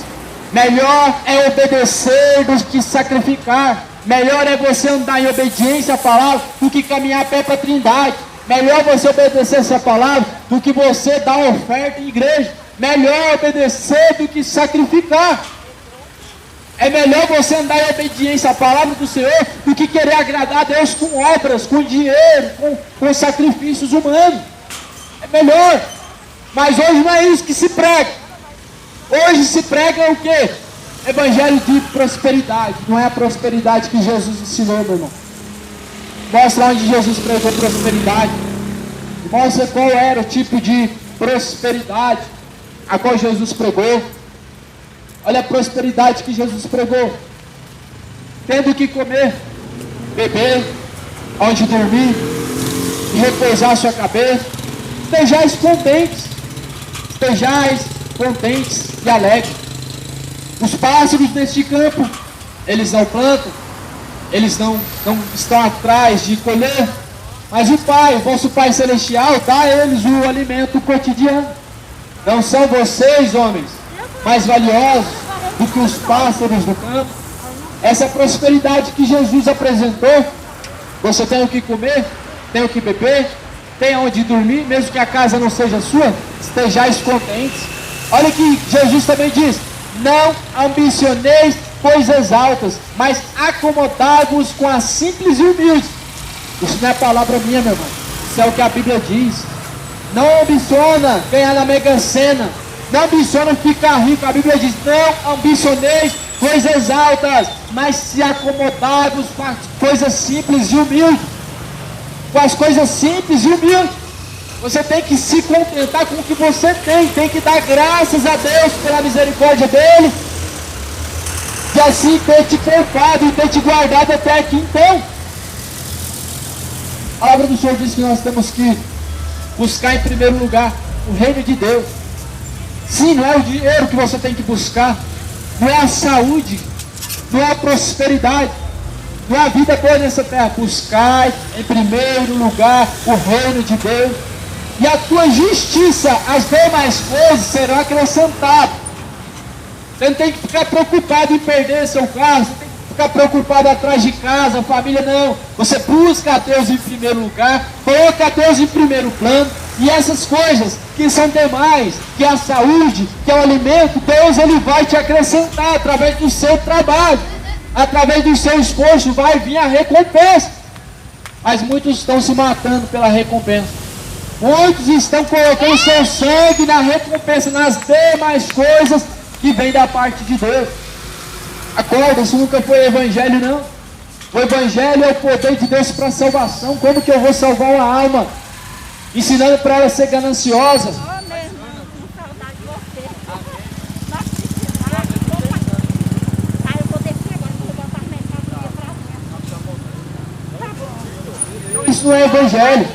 melhor é obedecer do que sacrificar. Melhor é você andar em obediência à palavra do que caminhar a pé para a Trindade. Melhor você obedecer essa palavra do que você dar oferta em igreja. Melhor obedecer do que sacrificar. É melhor você andar em obediência à palavra do Senhor do que querer agradar a Deus com obras, com dinheiro, com sacrifícios humanos. É melhor. Mas hoje não é isso que se prega. Hoje se prega o quê? Evangelho de prosperidade. Não é a prosperidade que Jesus ensinou, meu irmão. Mostra onde Jesus pregou prosperidade. Mostra qual era o tipo de prosperidade a qual Jesus pregou. Olha a prosperidade que Jesus pregou. Tendo o que comer, beber, onde dormir, e repousar a sua cabeça. Estejais contentes e alegres. Os pássaros deste campo, eles não plantam, eles não estão atrás de colher, mas o Pai, o vosso Pai Celestial, dá a eles o alimento cotidiano. Não são vocês, homens, mais valiosos do que os pássaros do campo? Essa é a prosperidade que Jesus apresentou. Você tem o que comer, tem o que beber, tem onde dormir, mesmo que a casa não seja sua, estejais contentes. Olha que Jesus também diz, não ambicioneis coisas altas, mas acomodai-vos com as simples e humildes. Isso não é palavra minha, meu irmão, isso é o que a Bíblia diz. Não ambiciona ganhar na Mega Sena, não ambiciona ficar rico. A Bíblia diz, não ambicioneis coisas altas, mas se acomodai-vos com as coisas simples e humildes. Com as coisas simples e humildes. Você tem que se contentar com o que você tem que dar graças a Deus pela misericórdia dele, de assim ter te poupado e ter te guardado até aqui. Então, a palavra do Senhor diz que nós temos que buscar em primeiro lugar o reino de Deus. Sim, não é o dinheiro que você tem que buscar, não é a saúde, não é a prosperidade, não é a vida boa nessa terra. Buscai em primeiro lugar o reino de Deus, e a tua justiça, as demais coisas serão acrescentadas. Você não tem que ficar preocupado em perder seu carro, você tem que ficar preocupado atrás de casa, família, não. Você busca a Deus em primeiro lugar, coloca a Deus em primeiro plano, e essas coisas que são demais, que é a saúde, que é o alimento, Deus ele vai te acrescentar através do seu trabalho, através do seu esforço, vai vir a recompensa. Mas muitos estão se matando pela recompensa. Muitos estão colocando seu sangue na recompensa, nas demais coisas que vem da parte de Deus. Acorda, isso nunca foi evangelho, não. O evangelho é o poder de Deus para a salvação. Como que eu vou salvar uma alma? Ensinando para ela a ser gananciosa. Isso não é evangelho.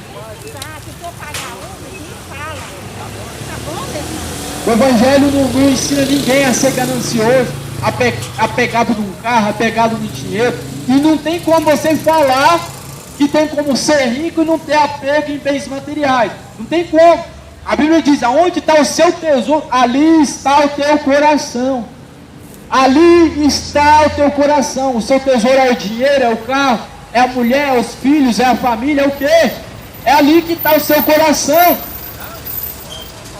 O evangelho não ensina ninguém a ser ganancioso, apegado num carro, apegado no dinheiro. E não tem como você falar que tem como ser rico e não ter apego em bens materiais. Não tem como. A Bíblia diz, aonde está o seu tesouro, ali está o teu coração. Ali está o teu coração. O seu tesouro é o dinheiro, é o carro, é a mulher, é os filhos, é a família, é o quê? É ali que está o seu coração.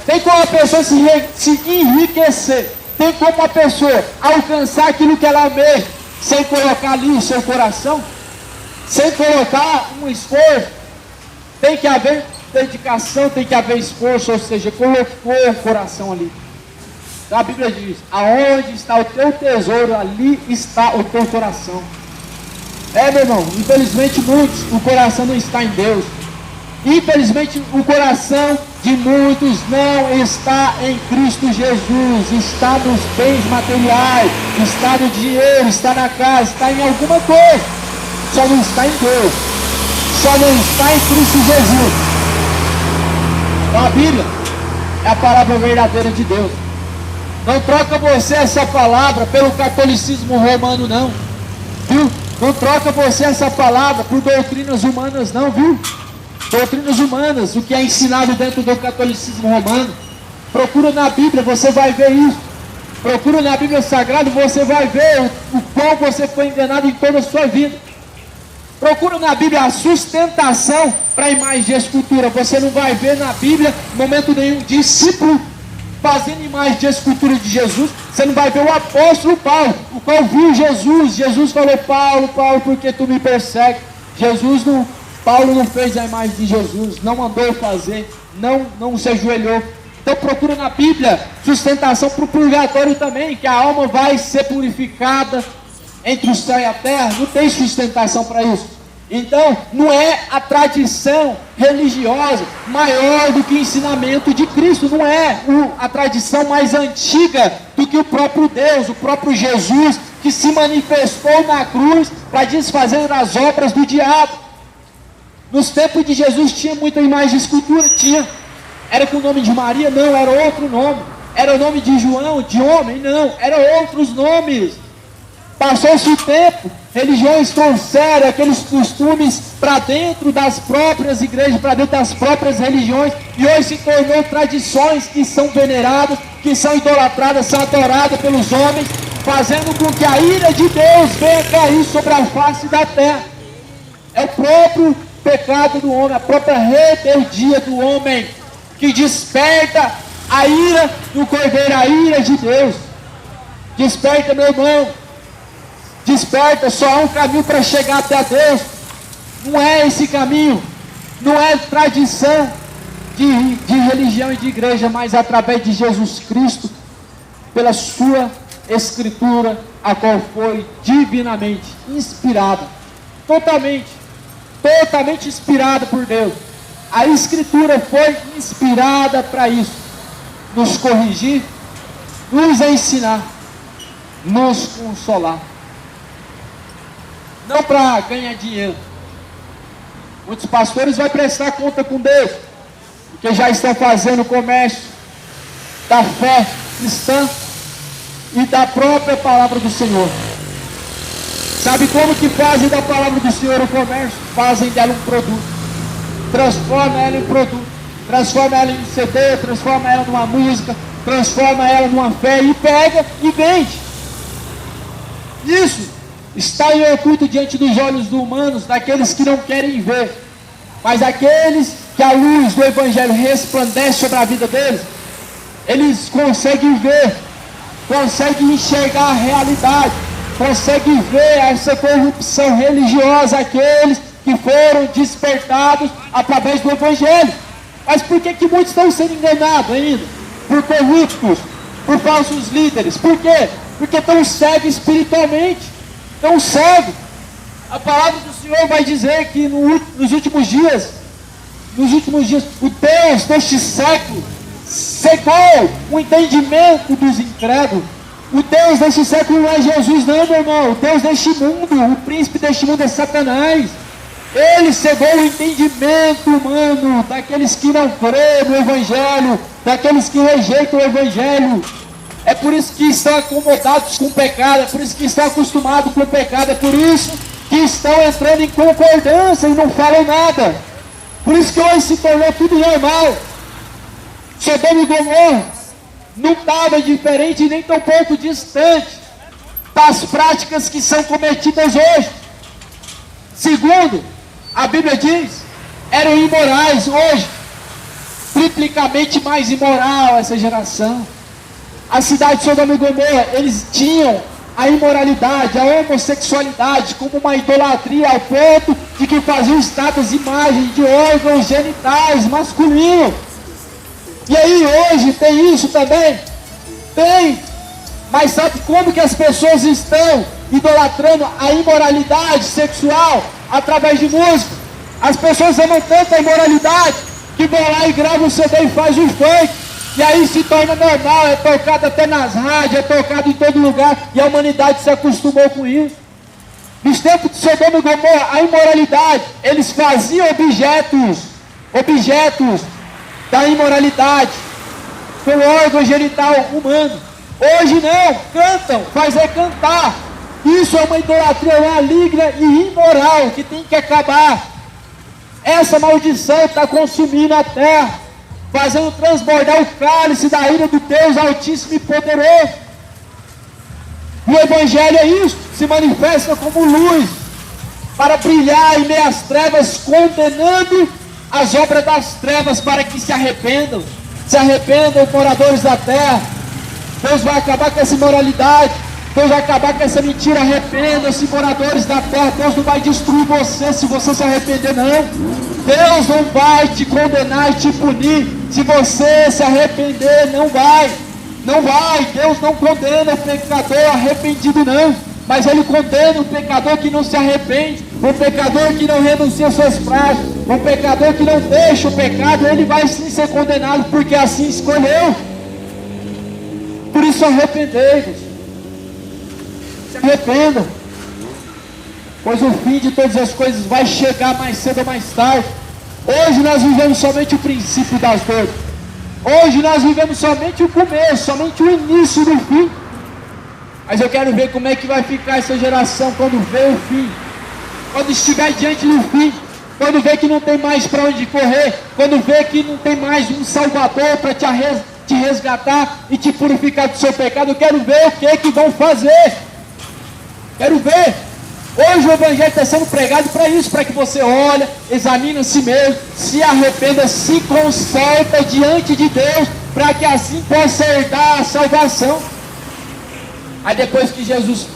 Tem como a pessoa se enriquecer, tem como a pessoa alcançar aquilo que ela almeja, sem colocar ali o seu coração, sem colocar um esforço. Tem que haver dedicação, tem que haver esforço, ou seja, colocou o coração ali. Então a Bíblia diz, aonde está o teu tesouro, ali está o teu coração. Meu irmão, infelizmente muitos, o coração não está em Deus. Infelizmente o coração de muitos não está em Cristo Jesus, está nos bens materiais, está no dinheiro, está na casa, está em alguma coisa, só não está em Deus, só não está em Cristo Jesus. Então a Bíblia é a palavra verdadeira de Deus. Não troca você essa palavra pelo catolicismo romano, não, viu? Não troca você essa palavra por doutrinas humanas, não, viu? Doutrinas humanas, o que é ensinado dentro do catolicismo romano. Procura na Bíblia, você vai ver isso. Procura na Bíblia Sagrada, você vai ver o qual você foi enganado em toda a sua vida. Procura na Bíblia a sustentação para a imagem de escultura. Você não vai ver na Bíblia, em momento nenhum, discípulo fazendo imagem de escultura de Jesus. Você não vai ver o apóstolo Paulo, o qual viu Jesus. Jesus falou, Paulo, Paulo, por que tu me persegues? Paulo não fez a imagem de Jesus, não mandou fazer, não se ajoelhou. Então procura na Bíblia sustentação para o purgatório também, que a alma vai ser purificada entre o céu e a terra. Não tem sustentação para isso. Então não é a tradição religiosa maior do que o ensinamento de Cristo. Não é a tradição mais antiga do que o próprio Deus, o próprio Jesus, que se manifestou na cruz para desfazer as obras do diabo. Nos tempos de Jesus tinha muita imagem de escultura? Tinha. Era com o nome de Maria? Não, era outro nome. Era o nome de João, de homem? Não, eram outros nomes. Passou-se o tempo, religiões trouxeram aqueles costumes para dentro das próprias igrejas, para dentro das próprias religiões, e hoje se tornou tradições que são veneradas, que são idolatradas, são adoradas pelos homens, fazendo com que a ira de Deus venha cair sobre a face da terra. É o próprio pecado do homem, a própria rebeldia do homem, que desperta a ira do Cordeiro, a ira de Deus. Desperta, meu irmão, desperta. Só há um caminho para chegar até Deus. Não é esse caminho, não é tradição de religião e de igreja, mas através de Jesus Cristo, pela sua escritura, a qual foi divinamente inspirada, totalmente inspirada por Deus. A escritura foi inspirada para isso, nos corrigir, nos ensinar, nos consolar, não para ganhar dinheiro. Muitos pastores vão prestar conta com Deus, porque já estão fazendo comércio da fé cristã e da própria palavra do Senhor. Sabe como que fazem da palavra do Senhor o comércio? Fazem dela um produto, transformam ela em produto. transforma ela em um CD, transforma ela numa música, transforma ela numa fé e pega e vende. Isso está em oculto diante dos olhos dos humanos, daqueles que não querem ver. Mas aqueles que a luz do Evangelho resplandece sobre a vida deles, eles conseguem ver, conseguem enxergar a realidade, conseguem ver essa corrupção religiosa, aqueles que foram despertados através do Evangelho. Mas por que muitos estão sendo enganados ainda? Por corruptos, por falsos líderes. Por quê? Porque estão cegos espiritualmente, estão cegos. A palavra do Senhor vai dizer que nos últimos dias, o Deus deste século cegou o entendimento dos incrédulos. O Deus deste século não é Jesus não, meu irmão. O Deus deste mundo, o príncipe deste mundo é Satanás. Ele cegou o entendimento humano daqueles que não creem no Evangelho, daqueles que rejeitam o Evangelho. É por isso que estão acomodados com o pecado, é por isso que estão acostumados com o pecado, é por isso que estão entrando em concordância e não falam nada. Por isso que hoje se tornou tudo normal. Sodoma e Gomorra não estava diferente nem tão pouco distante das práticas que são cometidas hoje. Segundo, a Bíblia diz, eram imorais. Hoje, triplicamente mais imoral essa geração. A cidade de Sodoma e Gomorra, eles tinham a imoralidade, a homossexualidade como uma idolatria, ao ponto de que faziam estátuas, imagens de órgãos genitais masculinos. E aí hoje tem isso também? Tem. Mas sabe como que as pessoas estão idolatrando a imoralidade sexual através de música? As pessoas amam tanto a imoralidade que vão lá e gravam o CD e fazem o funk. E aí se torna normal, é tocado até nas rádios, é tocado em todo lugar, e a humanidade se acostumou com isso. Nos tempos de Sodoma e Gomorra, a imoralidade, eles faziam objetos da imoralidade, com o órgão genital humano. Hoje não, cantam, faz é cantar. Isso é uma idolatria maligna e imoral, que tem que acabar. Essa maldição está consumindo a terra, fazendo transbordar o cálice da ira do Deus Altíssimo e Poderoso. O Evangelho é isso, se manifesta como luz, para brilhar em meio às trevas, condenando as obras das trevas para que se arrependam, moradores da terra. Deus vai acabar com essa imoralidade, Deus vai acabar com essa mentira. Arrependam-se, moradores da terra. Deus não vai destruir você se você se arrepender, não. Deus não vai te condenar e te punir se você se arrepender. Não vai. Deus não condena o pecador arrependido, não. Mas Ele condena o pecador que não se arrepende, o pecador que não renuncia às suas práticas, o pecador que não deixa o pecado. Ele vai sim ser condenado, porque assim escolheu. Por isso arrependei-vos, se arrependam, pois o fim de todas as coisas vai chegar mais cedo ou mais tarde. Hoje nós vivemos somente o princípio das dores. Hoje nós vivemos somente o começo, somente o início do fim. Mas eu quero ver como é que vai ficar essa geração quando vê o fim, quando estiver diante do fim, quando vê que não tem mais para onde correr, quando vê que não tem mais um Salvador para te resgatar e te purificar do seu pecado. Eu quero ver o que vão fazer. Quero ver. Hoje o Evangelho está sendo pregado para isso, para que você olhe, examine a si mesmo, se arrependa, se conserta diante de Deus, para que assim possa herdar a salvação. Aí depois que Jesus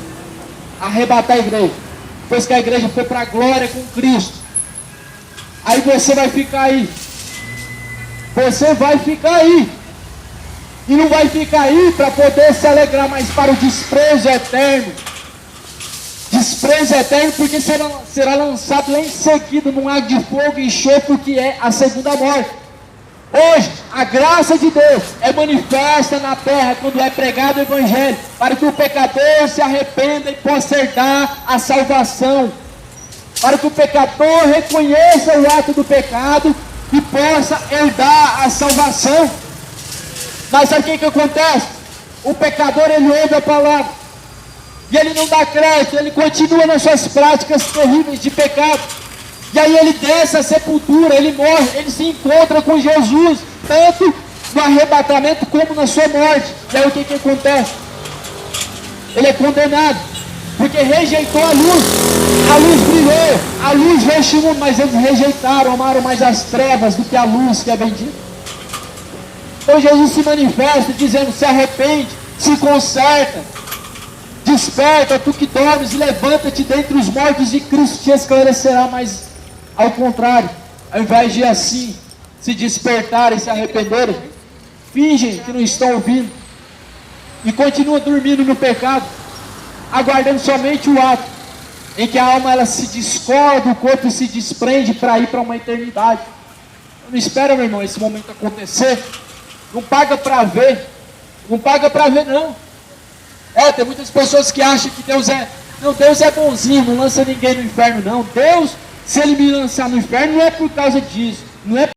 arrebatar a igreja, depois que a igreja for para a glória com Cristo, aí você vai ficar aí. Você vai ficar aí. E não vai ficar aí para poder se alegrar, mas para o desprezo eterno. Desprezo eterno, porque será lançado lá em seguida num lago de fogo e enxofre, que é a segunda morte. Hoje, a graça de Deus é manifesta na terra quando é pregado o Evangelho, para que o pecador se arrependa e possa herdar a salvação, para que o pecador reconheça o ato do pecado e possa herdar a salvação. Mas sabe o que acontece? O pecador, ele ouve a palavra e ele não dá crédito, ele continua nas suas práticas terríveis de pecado. E aí ele desce a sepultura, ele morre, ele se encontra com Jesus, tanto no arrebatamento como na sua morte. E aí o que acontece? Ele é condenado, porque rejeitou a luz brilhou, a luz veio este mundo, mas eles rejeitaram, amaram mais as trevas do que a luz que é bendita. Então Jesus se manifesta dizendo: se arrepende, se conserta, desperta, tu que dormes, e levanta-te dentre os mortos, e Cristo te esclarecerá. Mas ao contrário, ao invés de assim se despertarem e se arrependerem, fingem que não estão ouvindo e continuam dormindo no pecado, aguardando somente o ato em que a alma ela se descola do corpo e se desprende para ir para uma eternidade. Não espera, meu irmão, esse momento acontecer. Não paga para ver. Não paga para ver, não. Tem muitas pessoas que acham que Deus é bonzinho, não lança ninguém no inferno, não. Deus, se Ele me lançar no inferno, não é por causa disso. Não é